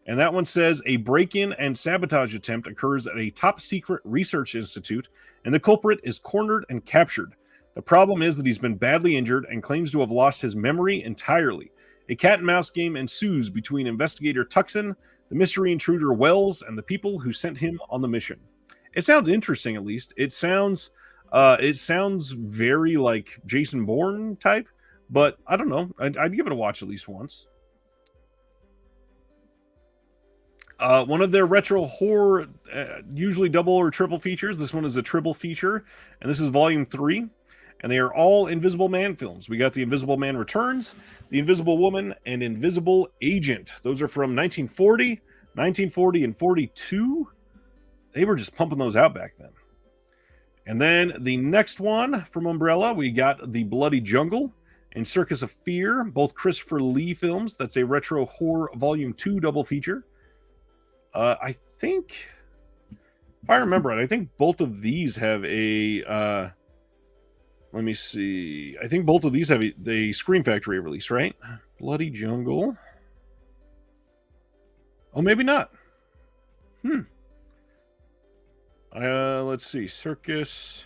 And that one says a break-in and sabotage attempt occurs at a top-secret research institute, and the culprit is cornered and captured. The problem is that he's been badly injured and claims to have lost his memory entirely. A cat-and-mouse game ensues between investigator Tuxon, the mystery intruder Wells, and the people who sent him on the mission. It sounds interesting, at least. It sounds very like Jason Bourne type, but I don't know. I'd give it a watch at least once. One of their retro horror, usually double or triple features. This one is a triple feature, and this is Volume 3. And they are all Invisible Man films. We got The Invisible Man Returns, The Invisible Woman, and Invisible Agent. Those are from 1940, 1940, and 42. They were just pumping those out back then. And then the next one from Umbrella, we got The Bloody Jungle and Circus of Fear, both Christopher Lee films. That's a retro horror Volume 2 double feature. I think, if I remember right, I think both of these have a... let me see. I think both of these have a Scream Factory release, right? Bloody Jungle. Oh, maybe not. Let's see. Circus.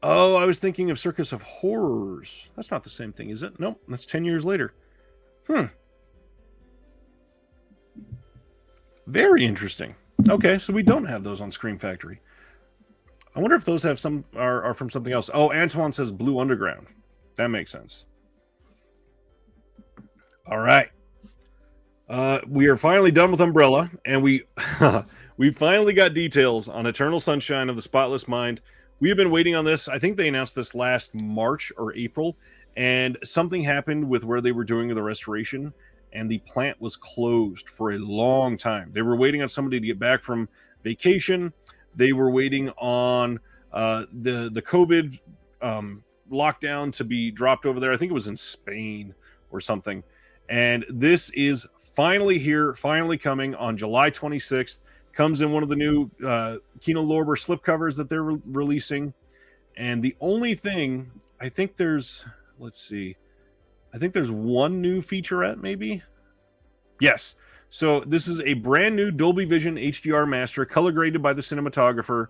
Oh, I was thinking of Circus of Horrors. That's not the same thing, is it? Nope, that's 10 years later. Very interesting. Okay, so we don't have those on Scream Factory. I wonder if those have are from something else. Oh, Antoine says Blue Underground. That makes sense. All right. We are finally done with Umbrella, and we finally got details on Eternal Sunshine of the Spotless Mind. We have been waiting on this. I think they announced this last March or April, and something happened with where they were doing the restoration, and the plant was closed for a long time. They were waiting on somebody to get back from vacation. They were waiting on the COVID lockdown to be dropped over there. I think it was in Spain or something. And this is finally here, finally coming on July 26th. Comes in one of the new Kino Lorber slipcovers that they're releasing. And the only thing, I think there's, let's see, I think there's one new featurette, maybe? Yes. So this is a brand new Dolby Vision HDR master, color graded by the cinematographer.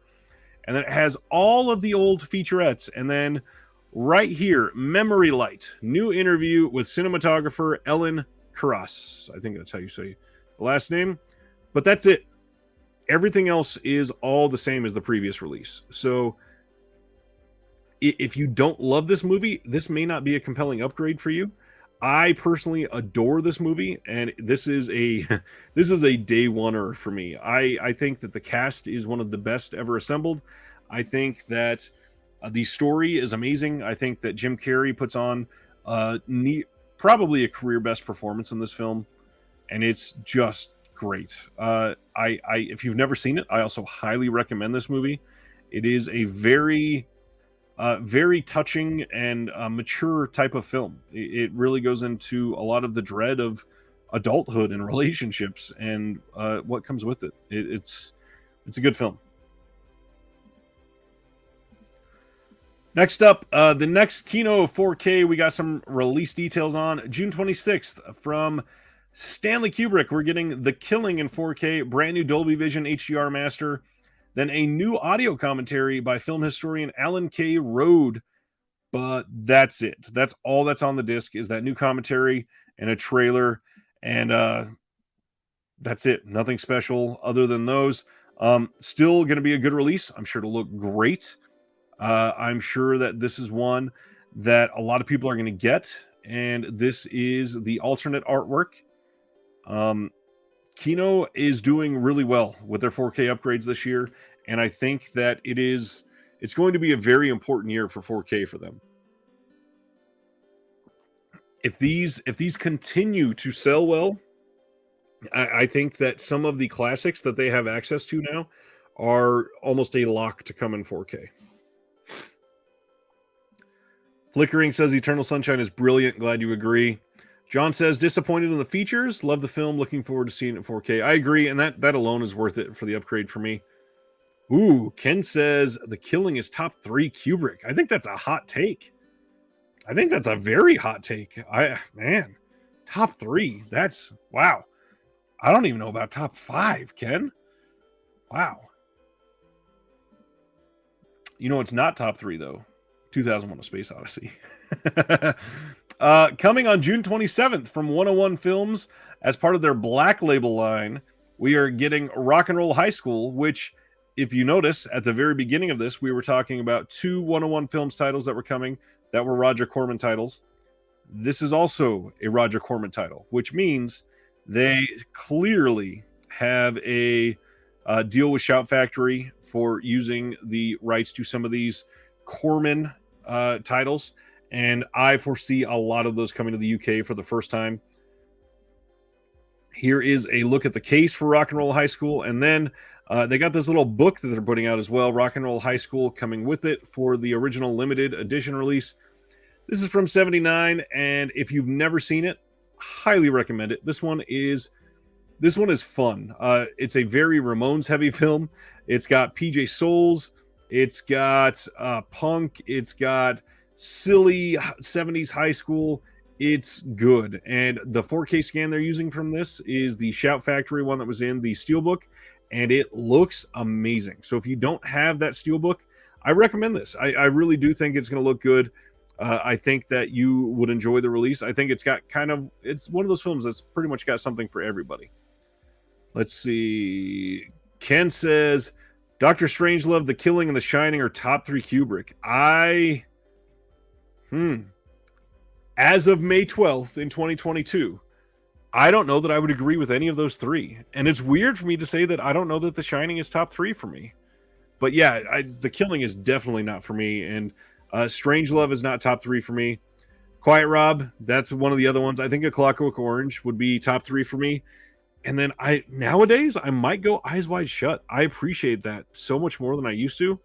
And then it has all of the old featurettes. And then right here, Memory Light, new interview with cinematographer Ellen Kuras. I think that's how you say the last name. But that's it. Everything else is all the same as the previous release. So if you don't love this movie, this may not be a compelling upgrade for you. I personally adore this movie, and this is a day oneer for me. I think that the cast is one of the best ever assembled. I think that the story is amazing. I think that Jim Carrey puts on probably a career best performance in this film, and it's just great. If you've never seen it, I also highly recommend this movie. It is a very touching and mature type of film. It really goes into a lot of the dread of adulthood and relationships and what comes with it. It's a good film. Next up, the next Kino 4K we got some release details on. June 26th from Stanley Kubrick. We're getting The Killing in 4K, brand new Dolby Vision HDR master. Then a new audio commentary by film historian Alan K. Rode. But that's it. That's all that's on the disc is that new commentary and a trailer. And that's it. Nothing special other than those. Still going to be a good release. I'm sure it'll look great. I'm sure that this is one that a lot of people are going to get. And this is the alternate artwork. Kino is doing really well with their 4K upgrades this year, and I think that it's going to be a very important year for 4K for them. If these continue to sell well, I think that some of the classics that they have access to now are almost a lock to come in 4K. Flickering says Eternal Sunshine is brilliant. Glad you agree. John says, disappointed in the features. Love the film. Looking forward to seeing it in 4K. I agree, and that alone is worth it for the upgrade for me. Ooh, Ken says The Killing is top 3 Kubrick. I think that's a hot take. I think that's a very hot take. Man, top 3. That's wow. I don't even know about top 5, Ken. Wow. You know it's not top 3 though. 2001: A Space Odyssey. Coming on June 27th from 101 Films as part of their Black Label line, we are getting Rock and Roll High School, which, if you notice, at the very beginning of this, we were talking about 2 101 Films titles that were coming that were Roger Corman titles. This is also a Roger Corman title, which means they clearly have a deal with Shout Factory for using the rights to some of these Corman titles, and I foresee a lot of those coming to the UK for the first time. Here is a look at the case for Rock and Roll High School, and then they got this little book that they're putting out as well, Rock and Roll High School, coming with it for the original limited edition release. This is from 79, and if you've never seen it, highly recommend it. This one is fun. It's a very Ramones heavy film. It's got PJ Souls, it's got punk, it's got silly 70s high school. It's good. And the 4K scan they're using from this is the Shout Factory one that was in the Steelbook, and it looks amazing. So if you don't have that Steelbook, I recommend this. I really do think it's going to look good. I think that you would enjoy the release. I think it's one of those films that's pretty much got something for everybody. Let's see. Ken says, Dr. Strangelove, The Killing, and The Shining are top 3 Kubrick. As of May 12th in 2022, I don't know that I would agree with any of those 3. And it's weird for me to say that I don't know that The Shining is top 3 for me. But yeah, The Killing is definitely not for me. And Strangelove is not top 3 for me. Quiet Rob, that's one of the other ones. I think A Clockwork Orange would be top 3 for me. And then nowadays I might go Eyes Wide Shut. I appreciate that so much more than I used to.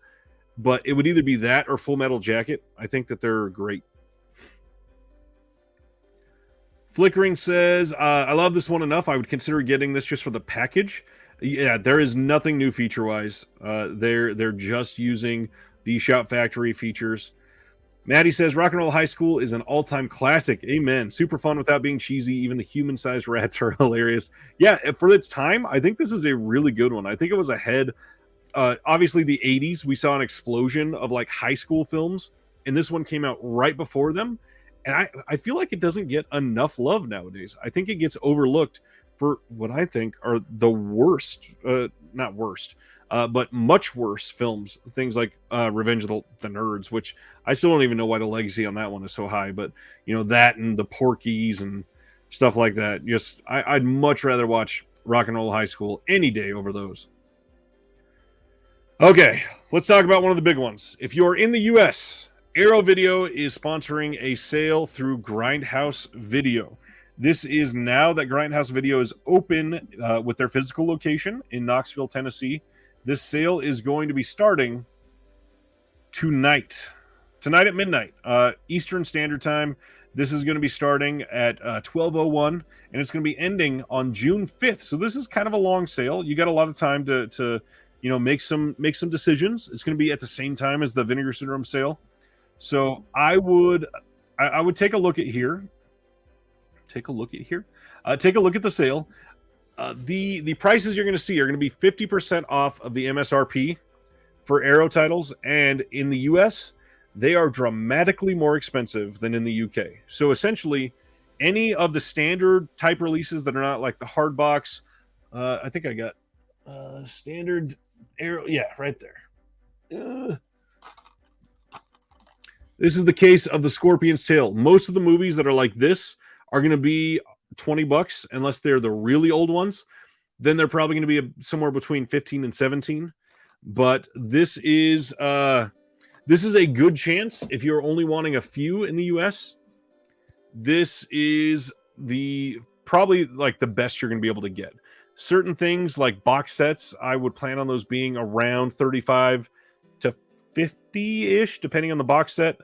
But it would either be that or Full Metal Jacket. I think that they're great. Flickering says, I love this one enough. I would consider getting this just for the package. Yeah, there is nothing new feature-wise. They're just using the Shout Factory features. Maddie says, Rock and Roll High School is an all-time classic. Amen. Super fun without being cheesy. Even the human-sized rats are hilarious. Yeah, for its time, I think this is a really good one. I think it was ahead. Obviously, the 80s, we saw an explosion of like high school films, and this one came out right before them. And I feel like it doesn't get enough love nowadays. I think it gets overlooked for what I think are the worst, not worst, but much worse films. Things like Revenge of the Nerds, which I still don't even know why the legacy on that one is so high. But, that and the Porkies and stuff like that. Just, I'd much rather watch Rock and Roll High School any day over those. Okay, let's talk about one of the big ones. If you're in the U.S., Arrow Video is sponsoring a sale through Grindhouse Video. This is now that Grindhouse Video is open with their physical location in Knoxville, Tennessee. This sale is going to be starting tonight at midnight, Eastern Standard Time. This is going to be starting at 12:01, and it's going to be ending on June 5th. So this is kind of a long sale. You got a lot of time to make some decisions. It's going to be at the same time as the Vinegar Syndrome sale. So I would take a look at here. Take a look at the sale. The prices you're going to see are going to be 50% off of the MSRP for Arrow titles, and in the US, they are dramatically more expensive than in the UK. So essentially, any of the standard type releases that are not like the hard box, I think I got standard Arrow, yeah, right there. This is the case of the Scorpion's Tail. Most of the movies that are like this are going to be $20 unless they're the really old ones. Then they're probably going to be somewhere between 15 and 17. But this is a good chance if you're only wanting a few in the US. This is probably like the best you're going to be able to get. Certain things like box sets, I would plan on those being around 35 to 50-ish, depending on the box set.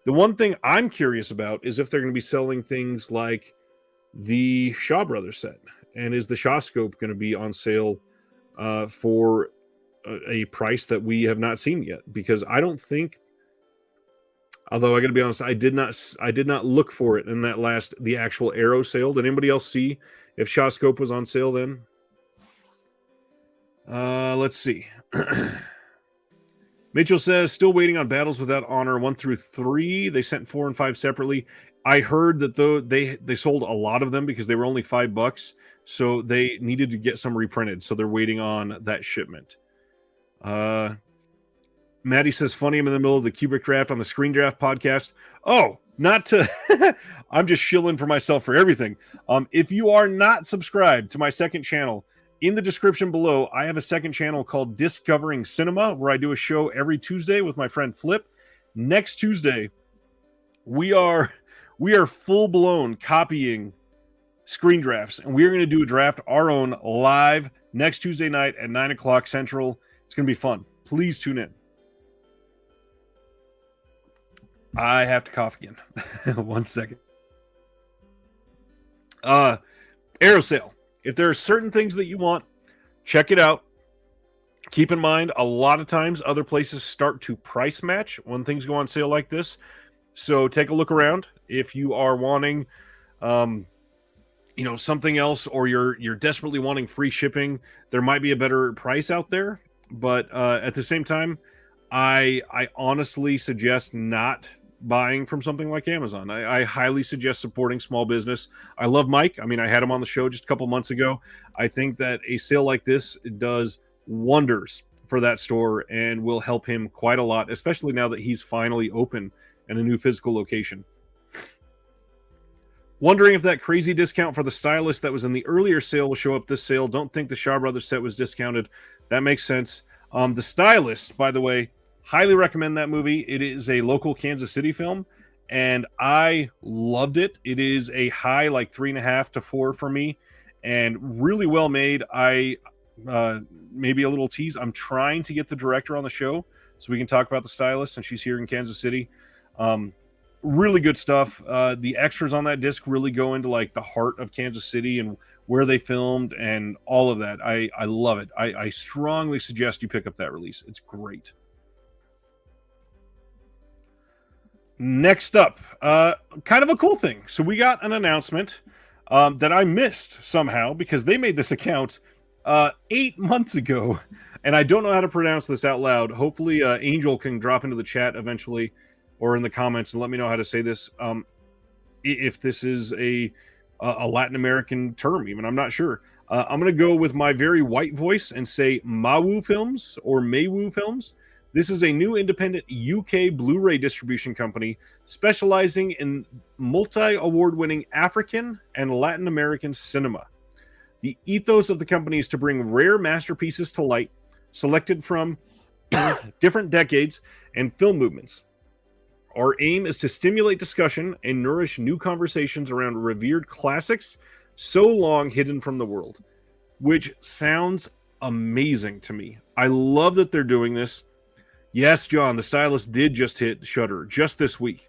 The one thing I'm curious about is if they're going to be selling things like the Shaw Brothers set. And is the Shaw Scope going to be on sale for a price that we have not seen yet, because I don't think, although I got to be honest, I did not look for it in the actual Arrow sale. Did anybody else see if ShotScope was on sale then? Let's see. Mitchell says, still waiting on Battles Without Honor 1 through 3. They sent 4 and 5 separately. I heard that though they sold a lot of them because they were only $5, so they needed to get some reprinted. So they're waiting on that shipment. Maddie says, funny, I'm in the middle of the Kubrick draft on the Screen Draft podcast. Oh, not to I'm just shilling for myself for everything. If you are not subscribed to my second channel, in the description below, I have a second channel called Discovering Cinema, where I do a show every Tuesday with my friend Flip. Next Tuesday, we are full-blown copying screen drafts, and we are going to do a draft our own live next Tuesday night at 9 o'clock Central. It's going to be fun. Please tune in. I have to cough again. 1 second. Arrow sale. If there are certain things that you want, check it out. Keep in mind, a lot of times other places start to price match when things go on sale like this. So take a look around. If you are wanting, something else, or you're desperately wanting free shipping, there might be a better price out there. But at the same time, I honestly suggest not buying from something like Amazon. I highly suggest supporting small business. I love Mike. I mean, I had him on the show just a couple months ago. I think that a sale like this does wonders for that store and will help him quite a lot, especially now that he's finally open in a new physical location. Wondering if that crazy discount for the stylist that was in the earlier sale will show up this sale. Don't think the Shaw Brothers set was discounted. That makes sense. The Stylist, by the way, highly recommend that movie. It is a local Kansas City film, and I loved it. It is a high, like 3.5 to 4 for me, and really well made. Maybe a little tease. I'm trying to get the director on the show so we can talk about The Stylist, and she's here in Kansas City. Really good stuff. The extras on that disc really go into like the heart of Kansas City and where they filmed and all of that. I love it. I strongly suggest you pick up that release. It's great. Next up, kind of a cool thing. So we got an announcement that I missed somehow because they made this account 8 months ago, and I don't know how to pronounce this out loud. Hopefully Angel can drop into the chat eventually or in the comments and let me know how to say this. If this is a Latin American term, even, I'm not sure. I'm going to go with my very white voice and say Mawu Films or Mawu Films. This is a new independent UK Blu-ray distribution company specializing in multi-award-winning African and Latin American cinema. The ethos of the company is to bring rare masterpieces to light, selected from different decades and film movements. Our aim is to stimulate discussion and nourish new conversations around revered classics so long hidden from the world, which sounds amazing to me. I love that they're doing this. Yes, John, The Stylist did just hit Shudder just this week.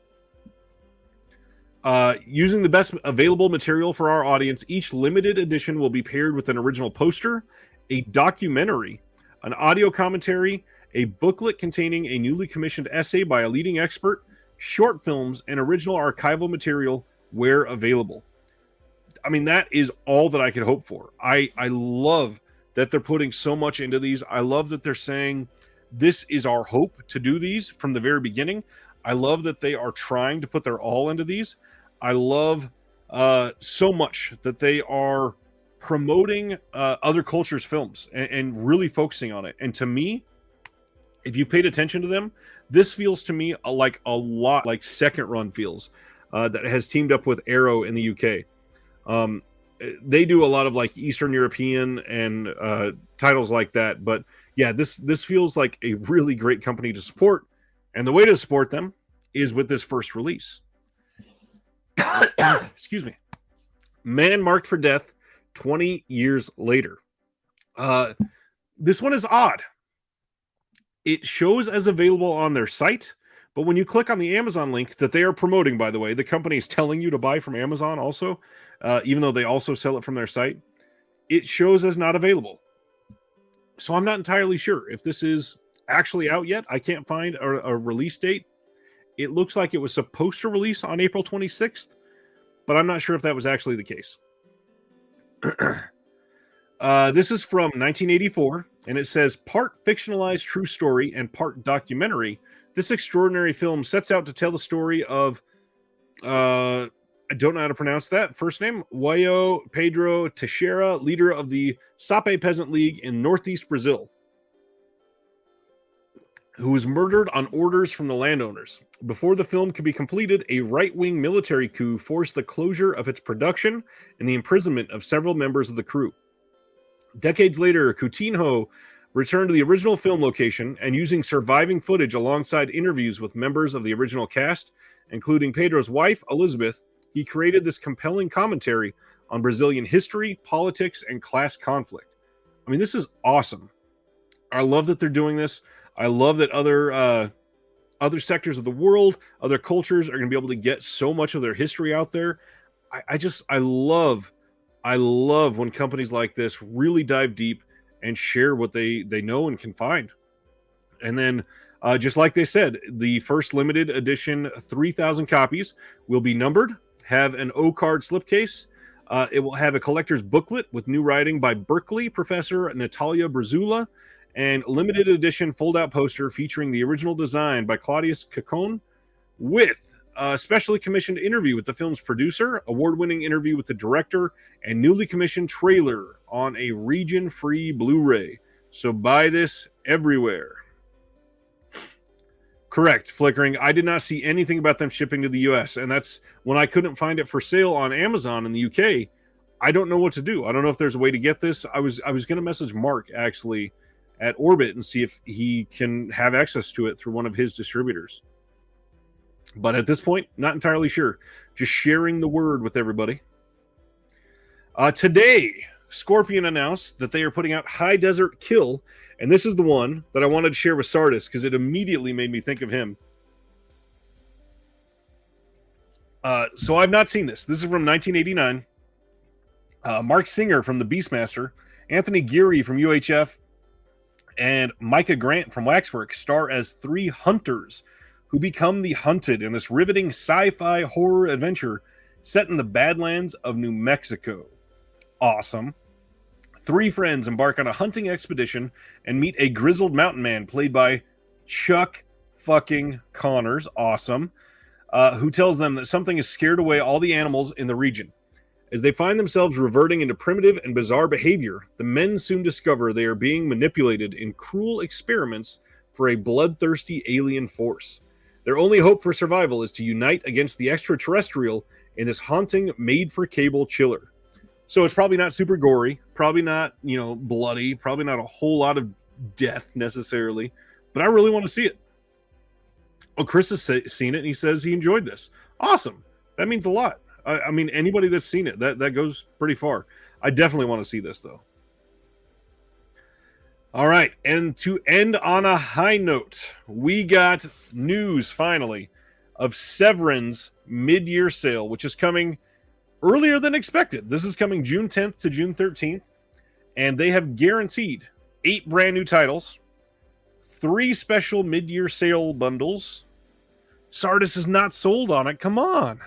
Using the best available material for our audience, each limited edition will be paired with an original poster, a documentary, an audio commentary, a booklet containing a newly commissioned essay by a leading expert, short films, and original archival material where available. I mean, that is all that I could hope for. I love that they're putting so much into these. I love that they're saying this is our hope to do these from the very beginning. I love that they are trying to put their all into these. I love so much that they are promoting other cultures' films and really focusing on it. And to me, if you've paid attention to them, this feels to me a lot like Second Run feels, that has teamed up with Arrow in the UK. They do a lot of like Eastern European and titles like that. But yeah, this feels like a really great company to support. And the way to support them is with this first release. Excuse me. Man Marked for Death 20 years later. This one is odd. It shows as available on their site, but when you click on the Amazon link that they are promoting, by the way, the company is telling you to buy from Amazon also, even though they also sell it from their site, it shows as not available. So I'm not entirely sure if this is actually out yet. I can't find a release date. It looks like it was supposed to release on April 26th, but I'm not sure if that was actually the case. This is from 1984, and it says, part fictionalized true story and part documentary. This extraordinary film sets out to tell the story of, I don't know how to pronounce that first name, João Pedro Teixeira, leader of the Sape Peasant League in northeast Brazil, who was murdered on orders from the landowners. Before the film could be completed, a right-wing military coup forced the closure of its production and the imprisonment of several members of the crew. Decades later, Coutinho returned to the original film location, and using surviving footage alongside interviews with members of the original cast, including Pedro's wife, Elizabeth, he created this compelling commentary on Brazilian history, politics, and class conflict. I mean, this is awesome. I love that they're doing this. I love that other sectors of the world, other cultures are going to be able to get so much of their history out there. I love when companies like this really dive deep and share what they know and can find. And then, just like they said, the first limited edition 3,000 copies will be numbered, have an O-card slipcase. It will have a collector's booklet with new writing by Berkeley professor Natalia Brazula, and limited edition fold-out poster featuring the original design by Claudius Cacon, with a specially commissioned interview with the film's producer, award-winning interview with the director, and newly commissioned trailer on a region-free Blu-ray. So buy this everywhere. Correct, Flickering. I did not see anything about them shipping to the US, and that's when I couldn't find it for sale on Amazon in the UK. I don't know what to do. I don't know if there's a way to get this. I was going to message Mark, actually, at Orbit and see if he can have access to it through one of his distributors. But at this point, not entirely sure. Just sharing the word with everybody. Today, Scorpion announced that they are putting out High Desert Kill, and this is the one that I wanted to share with Sardis because it immediately made me think of him. So I've not seen this. This is from 1989. Mark Singer from The Beastmaster, Anthony Geary from UHF, and Micah Grant from Waxwork star as three hunters who become the hunted in this riveting sci-fi horror adventure set in the Badlands of New Mexico. Awesome. Three friends embark on a hunting expedition and meet a grizzled mountain man played by Chuck fucking Connors, awesome, who tells them that something has scared away all the animals in the region. As they find themselves reverting into primitive and bizarre behavior, the men soon discover they are being manipulated in cruel experiments for a bloodthirsty alien force. Their only hope for survival is to unite against the extraterrestrial in this haunting made-for-cable chiller. So it's probably not super gory, probably not, bloody, probably not a whole lot of death necessarily, but I really want to see it. Oh, Chris has seen it, and he says he enjoyed this. Awesome. That means a lot. I mean, anybody that's seen it, that goes pretty far. I definitely want to see this, though. All right, and to end on a high note, we got news, finally, of Severin's mid-year sale, which is coming earlier than expected. This is coming June 10th to June 13th, and they have guaranteed 8 brand new titles, 3 special mid-year sale bundles. Sardis is not sold on it. Come on.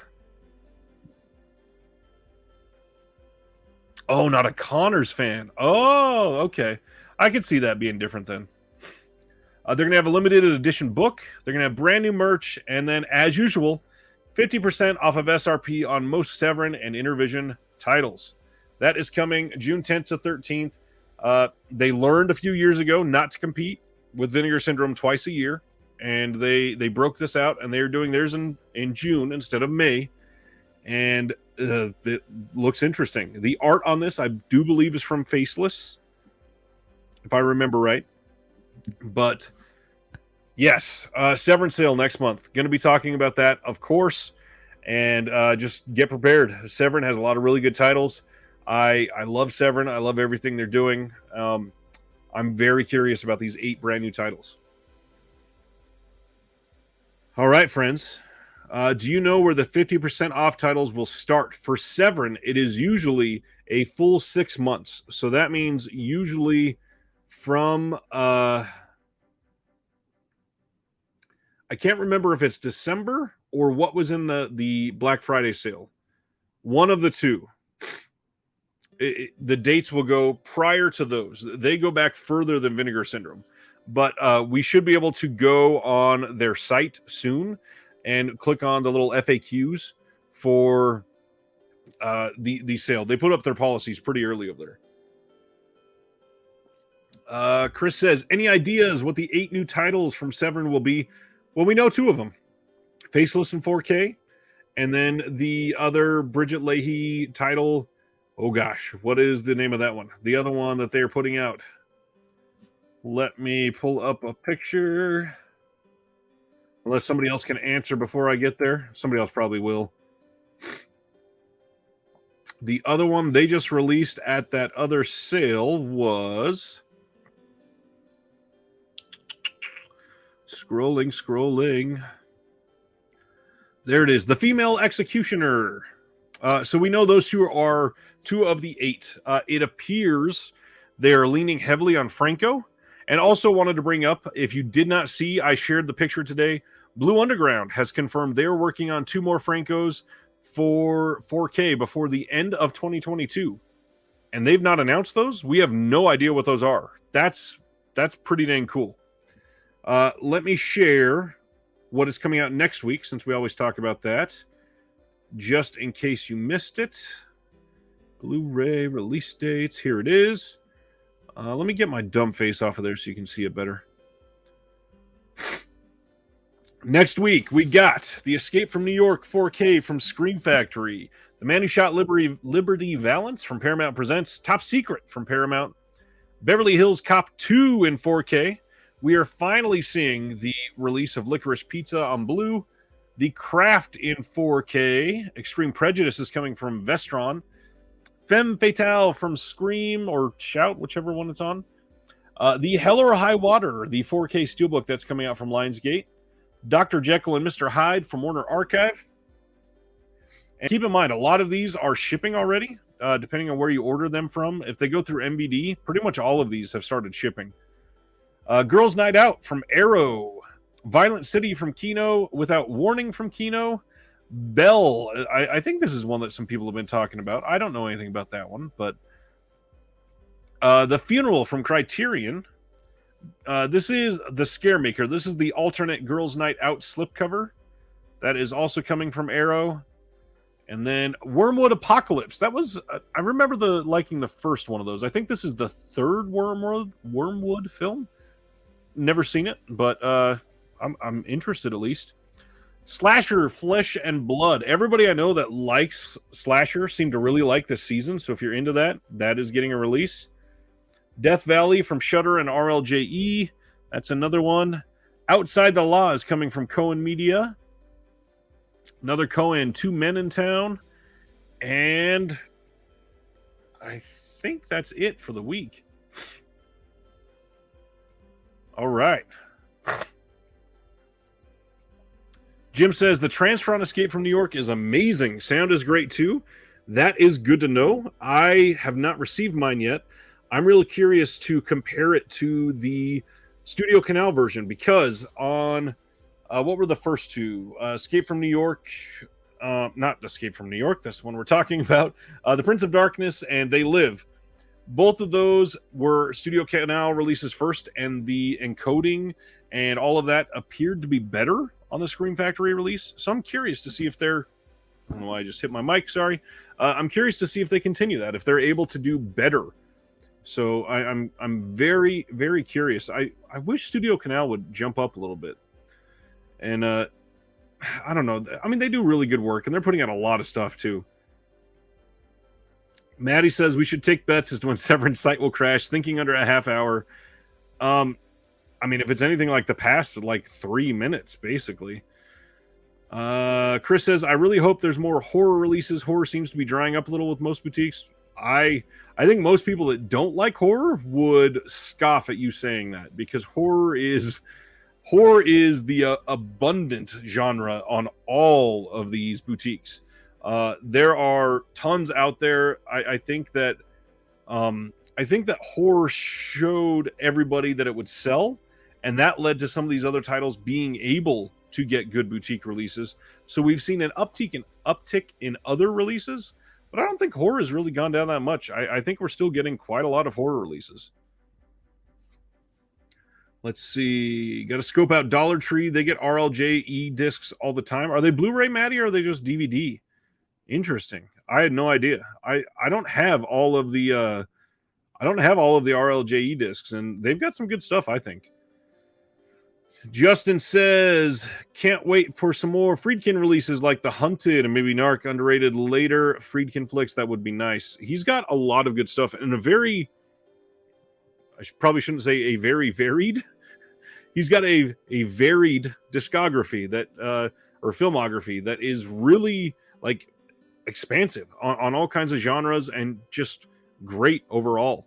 Oh, not a Connors fan. Oh, okay. I could see that being different then. They're going to have a limited edition book. They're going to have brand new merch. And then, as usual, 50% off of SRP on most Severin and Intervision titles. That is coming June 10th to 13th. They learned a few years ago not to compete with Vinegar Syndrome twice a year. And they broke this out, and they're doing theirs in June instead of May. And it looks interesting. The art on this, I do believe, is from Faceless, if I remember right. But yes, Severin sale next month. Going to be talking about that, of course. And just get prepared. Severin has a lot of really good titles. I love Severin. I love everything they're doing. I'm very curious about these 8 brand new titles. All right, friends. Do you know where the 50% off titles will start? For Severin, it is usually a full 6 months. So that means usually from I can't remember if it's December or what was in the Black Friday sale. One of the two. The dates will go prior to those. They go back further than Vinegar Syndrome. But we should be able to go on their site soon and click on the little FAQs for the sale. They put up their policies pretty early over there. Chris says, any ideas what the 8 new titles from Severin will be? Well, we know 2 of them. Faceless in 4K, and then the other Bridget Leahy title. Oh gosh, what is the name of that one? The other one that they're putting out. Let me pull up a picture. Unless somebody else can answer before I get there. Somebody else probably will. The other one they just released at that other sale was... Scrolling. There it is. The Female Executioner. So we know those 2 are 2 of the 8. It appears they are leaning heavily on Franco. And also wanted to bring up, if you did not see, I shared the picture today. Blue Underground has confirmed they're working on 2 more Francos for 4K before the end of 2022. And they've not announced those. We have no idea what those are. That's pretty dang cool. Let me share what is coming out next week, since we always talk about that. Just in case you missed it. Blu-ray release dates. Here it is. Let me get my dumb face off of there so you can see it better. Next week, we got The Escape from New York 4K from Scream Factory. The Man Who Shot Liberty Valance from Paramount presents Top Secret from Paramount. Beverly Hills Cop 2 in 4K. We are finally seeing the release of Licorice Pizza on Blue. The Craft in 4K. Extreme Prejudice is coming from Vestron. Femme Fatale from Scream or Shout, whichever one it's on. The Hell or High Water, the 4K Steelbook that's coming out from Lionsgate. Dr. Jekyll and Mr. Hyde from Warner Archive. And keep in mind, a lot of these are shipping already, depending on where you order them from. If they go through MVD, pretty much all of these have started shipping. Girls Night Out from Arrow. Violent City from Kino. Without Warning from Kino. Bell. I think this is one that some people have been talking about. I don't know anything about that one, but The Funeral from Criterion. This is The Scaremaker. This is the alternate Girls Night Out slipcover. That is also coming from Arrow. And then Wormwood Apocalypse. That was I remember liking the first one of those. I think this is the 3rd Wormwood film. Never seen it, but I'm interested at least. Slasher, Flesh and Blood. Everybody I know that likes Slasher seem to really like this season. So if you're into that, that is getting a release. Death Valley from Shudder and RLJE. That's another one. Outside the Law is coming from Cohen Media. Another Cohen, 2 Men in Town. And I think that's it for the week. All right. Jim says the transfer on Escape from New York is amazing. Sound is great too. That is good to know. I have not received mine yet. I'm really curious to compare it to the Studio Canal version because on what were the first 2? Escape from New York, not Escape from New York. That's one we're talking about. The Prince of Darkness and They Live. Both of those were Studio Canal releases first, and the encoding and all of that appeared to be better on the Scream Factory release. So I'm curious to see if they're... I don't know why I just hit my mic, sorry. I'm curious to see if they continue that, if they're able to do better. So I'm very, very curious. I wish Studio Canal would jump up a little bit. And I don't know. I mean, they do really good work, and they're putting out a lot of stuff, too. Maddie says we should take bets as to when Severin's site will crash, thinking under a half hour. I mean, if it's anything like the past, like 3 minutes, basically. Chris says, I really hope there's more horror releases. Horror seems to be drying up a little with most boutiques. I think most people that don't like horror would scoff at you saying that, because horror is the abundant genre on all of these boutiques. There are tons out there. I think that I think that horror showed everybody that it would sell, and that led to some of these other titles being able to get good boutique releases. So we've seen an uptick in other releases, but I don't think horror has really gone down that much. I think we're still getting quite a lot of horror releases. Let's see. Got to scope out Dollar Tree. They get RLJ discs all the time. Are they Blu-ray, Maddie, or are they just DVD? Interesting. I had no idea. I don't have all of the RLJE discs, and they've got some good stuff, I think. Justin says, can't wait for some more Friedkin releases like The Hunted and maybe Narc, underrated later Friedkin flicks. That would be nice. He's got a lot of good stuff and probably shouldn't say a very varied. He's got a varied discography that or filmography that is really like expansive on all kinds of genres and just great overall.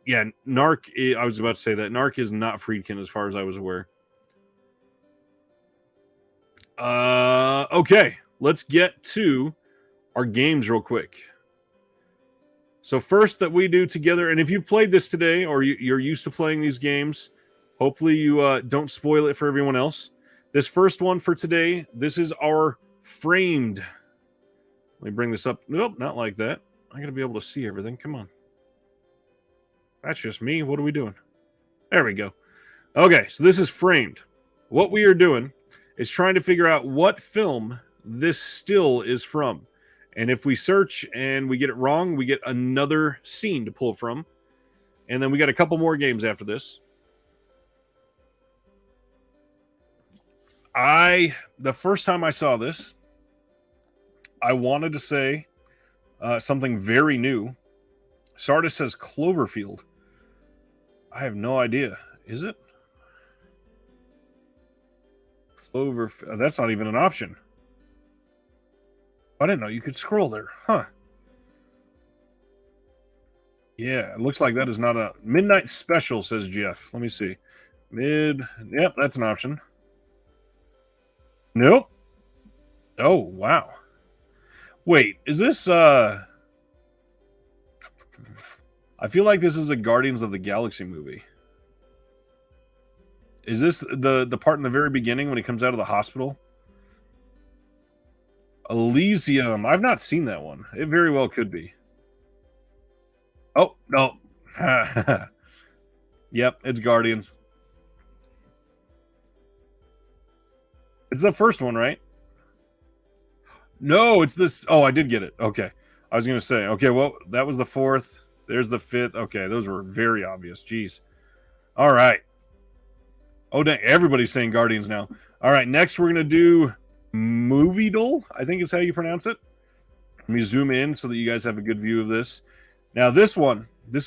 Yeah, Narc, I was about to say that. Narc is not Friedkin as far as I was aware. Okay, let's get to our games real quick. So first that we do together, and if you've played this today or you're used to playing these games, hopefully you don't spoil it for everyone else. This first one for today, this is our Framed. Let me bring this up. Nope, not like that. I gotta be able to see everything. Come on. That's just me. What are we doing? There we go. Okay, so this is Framed. What we are doing is trying to figure out what film this still is from. And if we search and we get it wrong, we get another scene to pull from. And then we got a couple more games after this. The first time I saw this, I wanted to say something very new. Sardis says Cloverfield. I have no idea. Is it? Cloverfield. That's not even an option. I didn't know you could scroll there. Huh. Yeah, it looks like that is not a... Midnight Special, says Jeff. Let me see. Yep, that's an option. Nope. Oh, wow. Wait, is this... I feel like this is a Guardians of the Galaxy movie. Is this the part in the very beginning when he comes out of the hospital? Elysium. I've not seen that one. It very well could be. Oh, no. Yep, it's Guardians. It's the first one, right? No, it's this. Oh, I did get it. Okay. I was going to say, okay, well, that was the fourth. There's the fifth. Okay, those were very obvious. Jeez. All right. Oh, dang. Everybody's saying Guardians now. All right, next we're going to do Moviedle, I think is how you pronounce it. Let me zoom in so that you guys have a good view of this. Now, this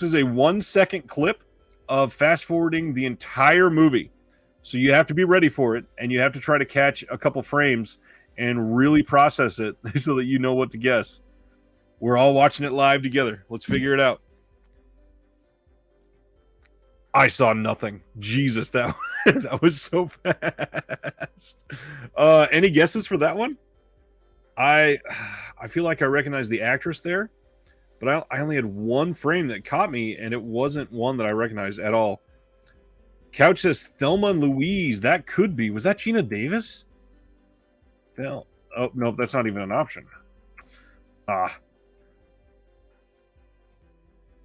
is a 1 second clip of fast forwarding the entire movie. So you have to be ready for it, and you have to try to catch a couple frames and really process it so that you know what to guess. We're all watching it live together. Let's figure it out. I saw nothing. Jesus, that was so fast. Any guesses for that one? I feel like I recognize the actress there, but I only had one frame that caught me, and it wasn't one that I recognized at all. Couch says Thelma and Louise. That could be. Was that Gina Davis? Oh, no, that's not even an option.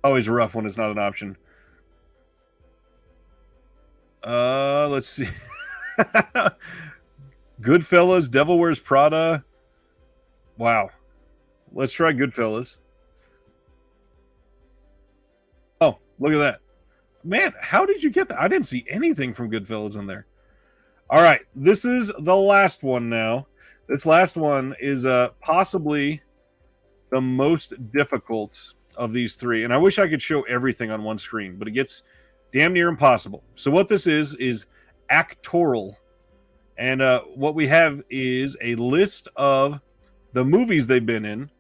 Always rough when it's not an option. Let's see. Goodfellas, Devil Wears Prada. Wow. Let's try Goodfellas. Oh, look at that. Man, how did you get that? I didn't see anything from Goodfellas in there. All right, this is the last one now. This last one is possibly the most difficult of these three. And I wish I could show everything on one screen, but it gets damn near impossible. So what this is Actoral. And what we have is a list of the movies they've been in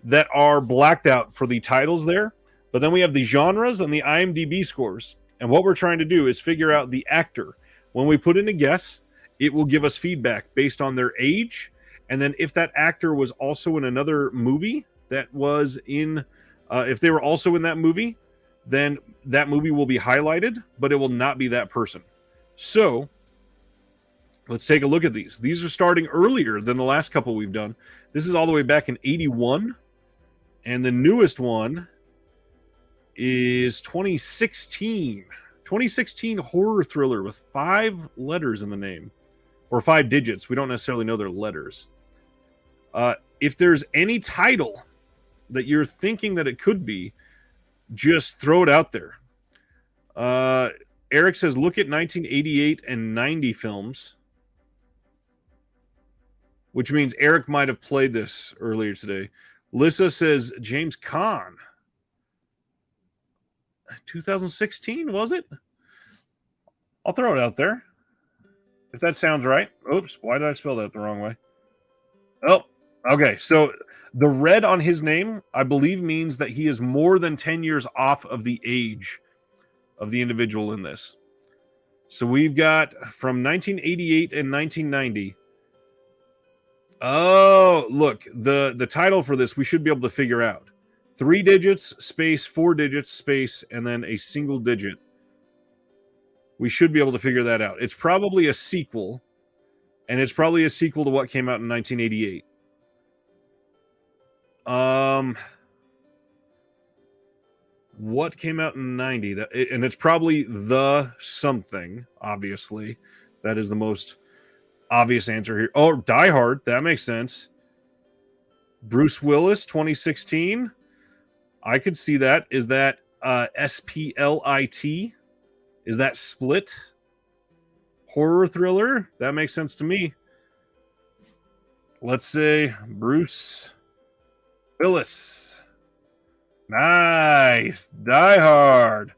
that are blacked out for the titles there. But then we have the genres and the IMDb scores. And what we're trying to do is figure out the actor. When we put in a guess, it will give us feedback based on their age. And then if that actor was also in another movie that was in If they were also in that movie, then that movie will be highlighted, but it will not be that person. So let's take a look at these. These are starting earlier than the last couple we've done. This is all the way back in 81. And the newest one is 2016. 2016 horror thriller with 5 letters in the name. Or 5 digits. We don't necessarily know their letters. If there's any title that you're thinking that it could be, just throw it out there. Eric says, look at 1988 and 90 films. Which means Eric might have played this earlier today. Lissa says James Caan. 2016, was it? I'll throw it out there. If that sounds right. Oops, why did I spell that the wrong way? Oh, okay. So the red on his name, I believe, means that he is more than 10 years off of the age of the individual in this. So we've got from 1988 and 1990. Oh, look, the title for this we should be able to figure out. 3 digits, space, 4 digits, space, and then a single digit. We should be able to figure that out. It's probably a sequel, and it's probably a sequel to what came out in 1988. What came out in 90? And it's probably The Something, obviously. That is the most obvious answer here. Oh, Die Hard. That makes sense. Bruce Willis, 2016. I could see that. Is that Split? Is that Split? Horror thriller? That makes sense to me. Let's say Bruce Willis. Nice. Die Hard.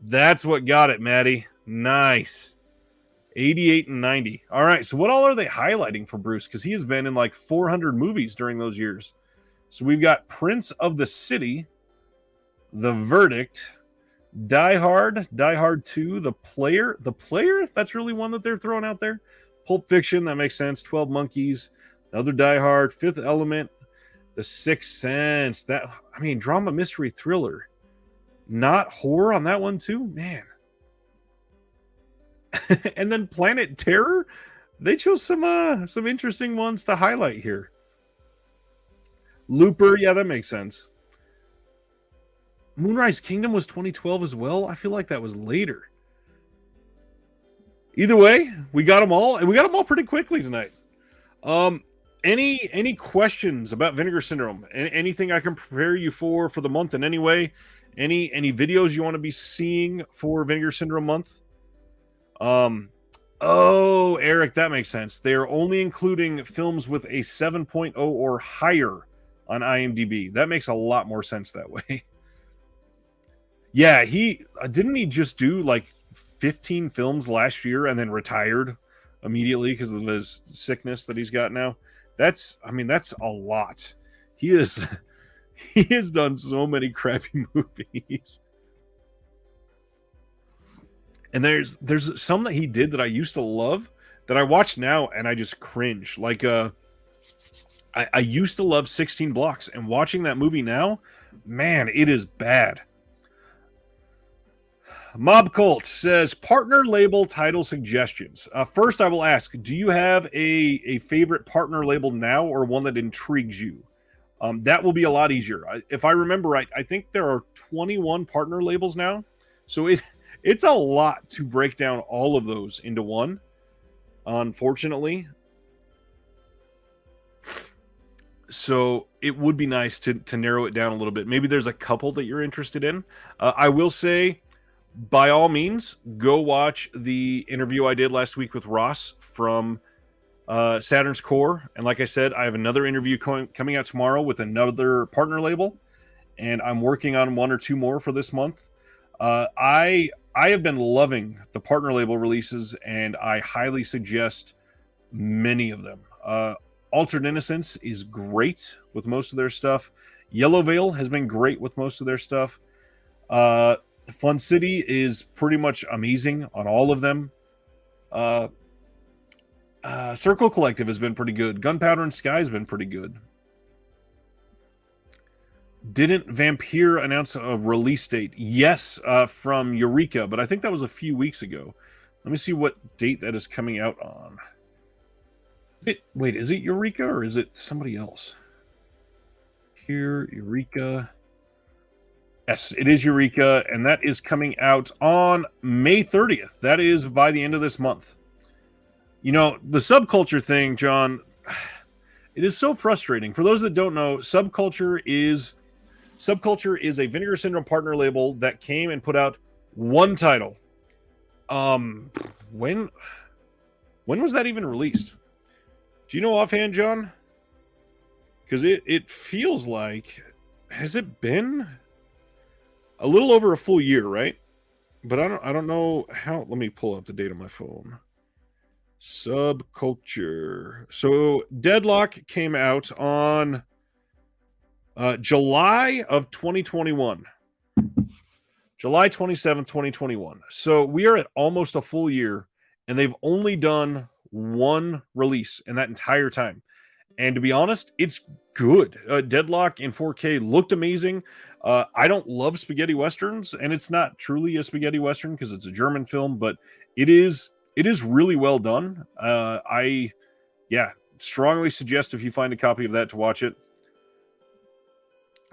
That's what got it, Maddie. Nice. 88 and 90. All right, so what all are they highlighting for Bruce? Because he has been in like 400 movies during those years. So we've got Prince of the City, The Verdict, Die Hard, Die Hard 2, The Player. The Player? That's really one that they're throwing out there. Pulp Fiction, that makes sense. 12 Monkeys, another Die Hard, Fifth Element, The Sixth Sense. That, I mean, drama, mystery, thriller. Not horror on that one too? Man. And then Planet Terror, they chose some interesting ones to highlight here. Looper, yeah, that makes sense. Moonrise Kingdom was 2012 as well. I feel like that was later. Either way, we got them all, and we got them all pretty quickly tonight. Any questions about Vinegar Syndrome? Anything I can prepare you for the month in any way? Any videos you want to be seeing for Vinegar Syndrome month? Oh, Eric, that makes sense. They are only including films with a 7.0 or higher on IMDb. That makes a lot more sense that way. Yeah, he just do like 15 films last year and then retired immediately because of his sickness that he's got now. That's a lot. He has done so many crappy movies. And there's some that he did that I used to love that I watch now and I just cringe. Like I used to love 16 Blocks, and watching that movie now, man, it is bad. Mob Cult says partner label title suggestions. First, I will ask: do you have a favorite partner label now, or one that intrigues you? That will be a lot easier. If I remember right, I think there are 21 partner labels now, so it's a lot to break down all of those into one, unfortunately. So it would be nice to narrow it down a little bit. Maybe there's a couple that you're interested in. I will say, by all means, go watch the interview I did last week with Ross from Saturn's Core. And like I said, I have another interview coming out tomorrow with another partner label. And I'm working on 1 or 2 more for this month. I have been loving the partner label releases, and I highly suggest many of them. Altered Innocence is great with most of their stuff. Yellow Veil has been great with most of their stuff. Fun City is pretty much amazing on all of them. Circle Collective has been pretty good. Gunpowder and Sky has been pretty good. Didn't Vampire announce a release date? Yes, from Eureka, but I think that was a few weeks ago. Let me see what date that is coming out on. Wait, is it Eureka or is it somebody else? Here, Eureka. Yes, it is Eureka, and that is coming out on May 30th. That is by the end of this month. You know, the subculture thing, John, it is so frustrating. For those that don't know, Subculture is a Vinegar Syndrome partner label that came and put out one title. When was that even released? Do you know offhand, John? Because it feels like, has it been a little over a full year, right? But I don't know how. Let me pull up the date on my phone. Subculture. So Deadlock came out on July of 2021. July 27th, 2021. So we are at almost a full year, and they've only done one release in that entire time. And to be honest, it's good. Deadlock in 4K looked amazing. I don't love spaghetti westerns, and it's not truly a spaghetti western because it's a German film, but it is really well done. I strongly suggest if you find a copy of that to watch it.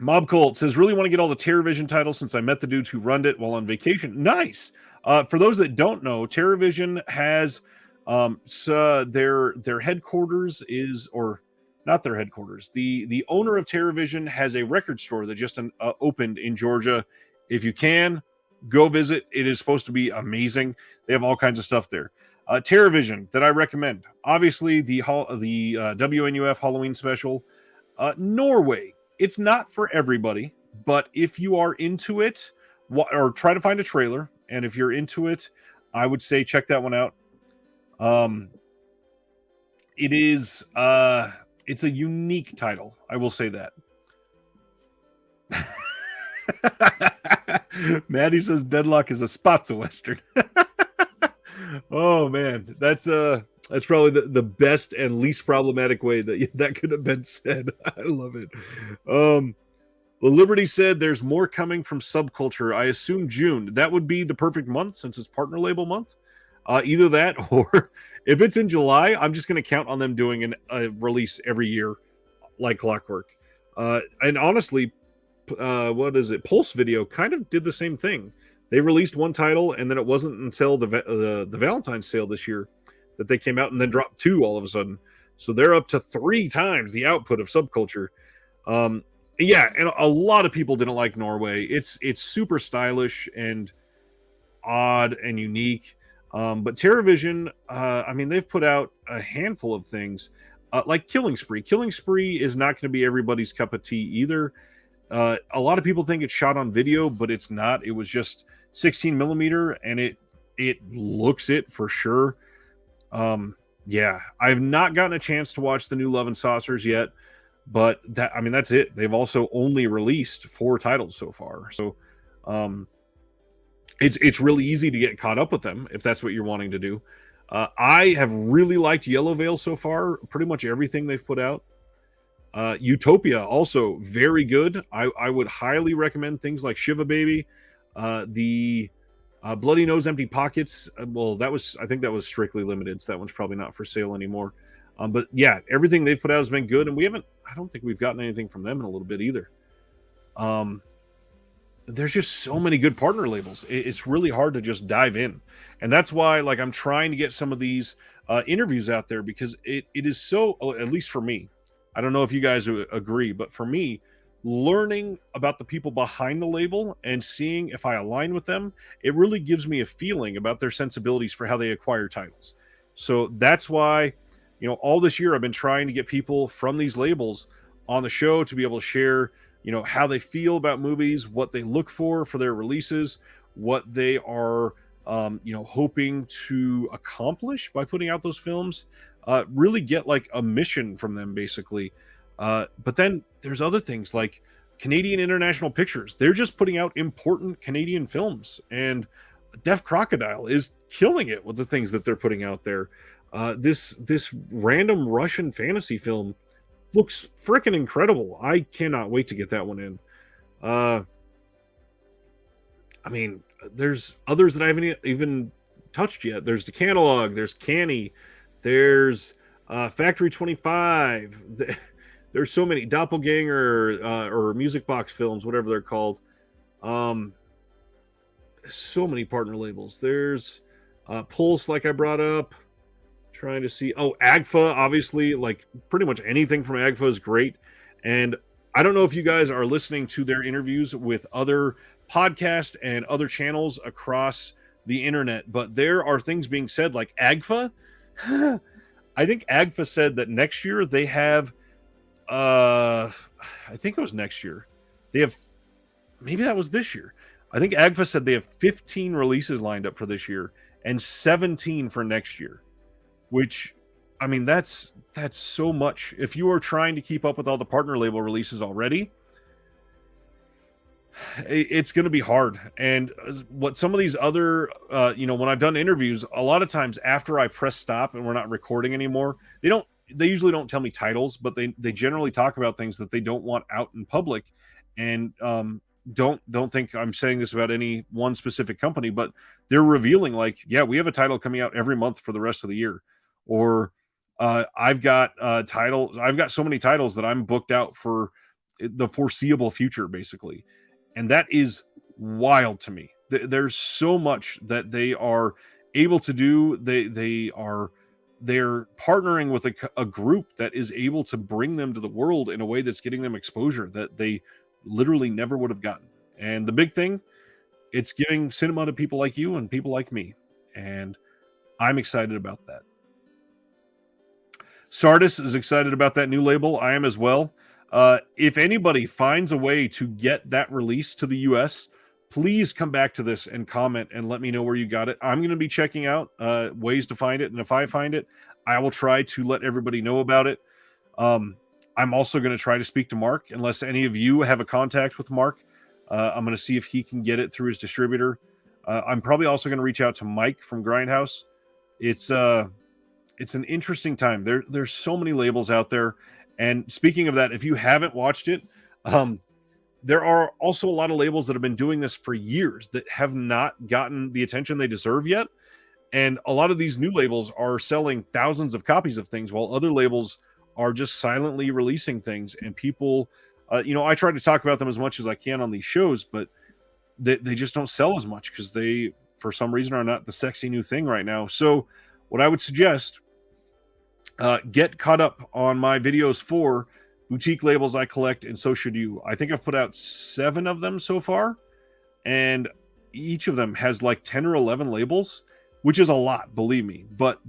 Mob Colt says, really want to get all the TerrorVision titles since I met the dudes who run it while on vacation. Nice. For those that don't know, TerrorVision has their headquarters is, or not their headquarters. The owner of TerrorVision has a record store that just opened in Georgia. If you can, go visit. It is supposed to be amazing. They have all kinds of stuff there. TerrorVision that I recommend. Obviously, the WNUF Halloween special. Norway. It's not for everybody, but if you are into it, or try to find a trailer, and if you're into it, I would say check that one out. It is it's a unique title. I will say that. Maddie says Deadlock is a Spatza Western. Oh man, that's probably the best and least problematic way that could have been said. I love it. The Liberty said there's more coming from Subculture. I assume June. That would be the perfect month since it's partner label month. Either that, or if it's in July, I'm just going to count on them doing a release every year like clockwork. And honestly, what is it? Pulse Video kind of did the same thing. They released one title, and then it wasn't until the Valentine's sale this year that they came out and then dropped two all of a sudden. So they're up to 3 times the output of Subculture. Yeah, and a lot of people didn't like Norway. It's super stylish and odd and unique. But TerrorVision, I mean, they've put out a handful of things like Killing Spree. Killing Spree is not going to be everybody's cup of tea either. A lot of people think it's shot on video, but it's not. It was just 16 millimeter, and it looks it for sure. Yeah, I've not gotten a chance to watch the new Love and Saucers yet, but that's it. They've also only released 4 titles so far, so it's really easy to get caught up with them if that's what you're wanting to do. I have really liked Yellow Veil so far. Pretty much everything they've put out. Utopia also very good. I would highly recommend things like Shiva Baby, the Bloody Nose Empty Pockets. Well, I think that was strictly limited, so that one's probably not for sale anymore. But yeah, everything they've put out has been good, and I don't think we've gotten anything from them in a little bit either. There's just so many good partner labels. It's really hard to just dive in, and that's why I'm trying to get some of these interviews out there, because it is so, at least for me, I don't know if you guys agree, but for me, learning about the people behind the label and seeing if I align with them, it really gives me a feeling about their sensibilities for how they acquire titles. So that's why, all this year I've been trying to get people from these labels on the show to be able to share, how they feel about movies, what they look for their releases, what they are, hoping to accomplish by putting out those films. Really get a mission from them, basically. But then there's other things like Canadian International Pictures. They're just putting out important Canadian films, and Deaf Crocodile is killing it with the things that they're putting out there. This random Russian fantasy film looks freaking incredible. I cannot wait to get that one in. Uh, I mean, there's others that I haven't even touched yet. There's the Catalog, there's Canny, there's Factory 25. There's so many Doppelganger or Music Box Films, whatever they're called. Um, so many partner labels. There's Pulse, like I brought up. Trying to see. Oh, Agfa, obviously, like pretty much anything from Agfa is great. And I don't know if you guys are listening to their interviews with other podcasts and other channels across the internet, but there are things being said like Agfa. I think Agfa said that next year they have, I think it was next year. They have, maybe that was this year. I think Agfa said they have 15 releases lined up for this year and 17 for next year. Which, I mean, that's so much. If you are trying to keep up with all the partner label releases already, it's going to be hard. And what some of these other, when I've done interviews, a lot of times after I press stop and we're not recording anymore, they usually don't tell me titles, but they generally talk about things that they don't want out in public. And don't think I'm saying this about any one specific company, but they're revealing like, yeah, we have a title coming out every month for the rest of the year. Or I've got titles. I've got so many titles that I'm booked out for the foreseeable future, basically, and that is wild to me. There's so much that they are able to do. They're partnering with a group that is able to bring them to the world in a way that's getting them exposure that they literally never would have gotten. And the big thing, it's giving cinema to people like you and people like me, and I'm excited about that. Sardis is excited about that new label. I am as well. If anybody finds a way to get that release to the US, please come back to this and comment and let me know where you got it. I'm going to be checking out ways to find it. And if I find it, I will try to let everybody know about it. I'm also going to try to speak to Mark, unless any of you have a contact with Mark. I'm going to see if he can get it through his distributor. I'm probably also going to reach out to Mike from Grindhouse. It's an interesting time. There's so many labels out there. And speaking of that, if you haven't watched it, there are also a lot of labels that have been doing this for years that have not gotten the attention they deserve yet. And a lot of these new labels are selling thousands of copies of things, while other labels are just silently releasing things. And people, I try to talk about them as much as I can on these shows, but they just don't sell as much because they, for some reason, are not the sexy new thing right now. So what I would suggest, get caught up on my videos for boutique labels I collect, and so should you. I think I've put out 7 of them so far, and each of them has like 10 or 11 labels, which is a lot, believe me. But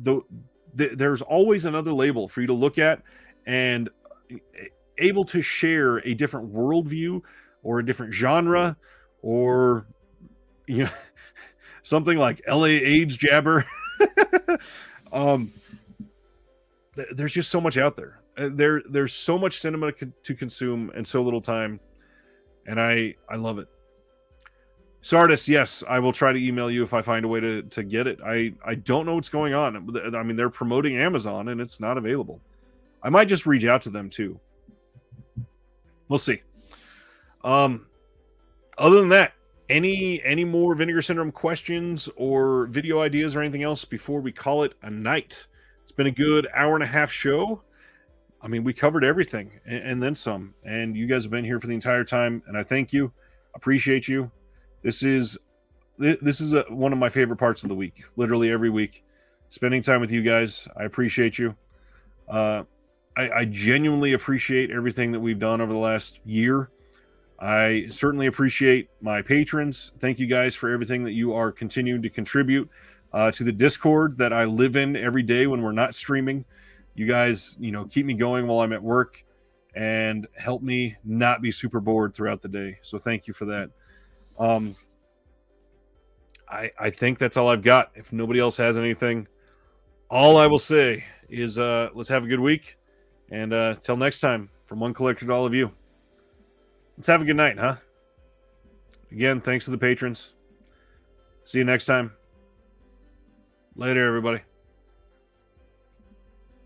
there's always another label for you to look at and able to share a different worldview or a different genre, or something like LA AIDS Jabber. There's just so much out there. There's so much cinema to consume and so little time, and I love it. Sardis, yes, I will try to email you if I find a way to get it. I don't know what's going on. I mean, they're promoting Amazon and it's not available. I might just reach out to them too. We'll see. Other than that, any more Vinegar Syndrome questions or video ideas or anything else before we call it a night? It's been a good hour and a half show. I mean, we covered everything and then some. And you guys have been here for the entire time, and I thank you. Appreciate you. This is one of my favorite parts of the week. Literally every week, spending time with you guys. I appreciate you. I genuinely appreciate everything that we've done over the last year. I certainly appreciate my patrons. Thank you guys for everything that you are continuing to contribute to the Discord that I live in every day when we're not streaming. You guys, keep me going while I'm at work and help me not be super bored throughout the day. So thank you for that. I think that's all I've got. If nobody else has anything, all I will say is let's have a good week. And till next time, from one collector to all of you, let's have a good night, huh? Again, thanks to the patrons. See you next time. Later, everybody.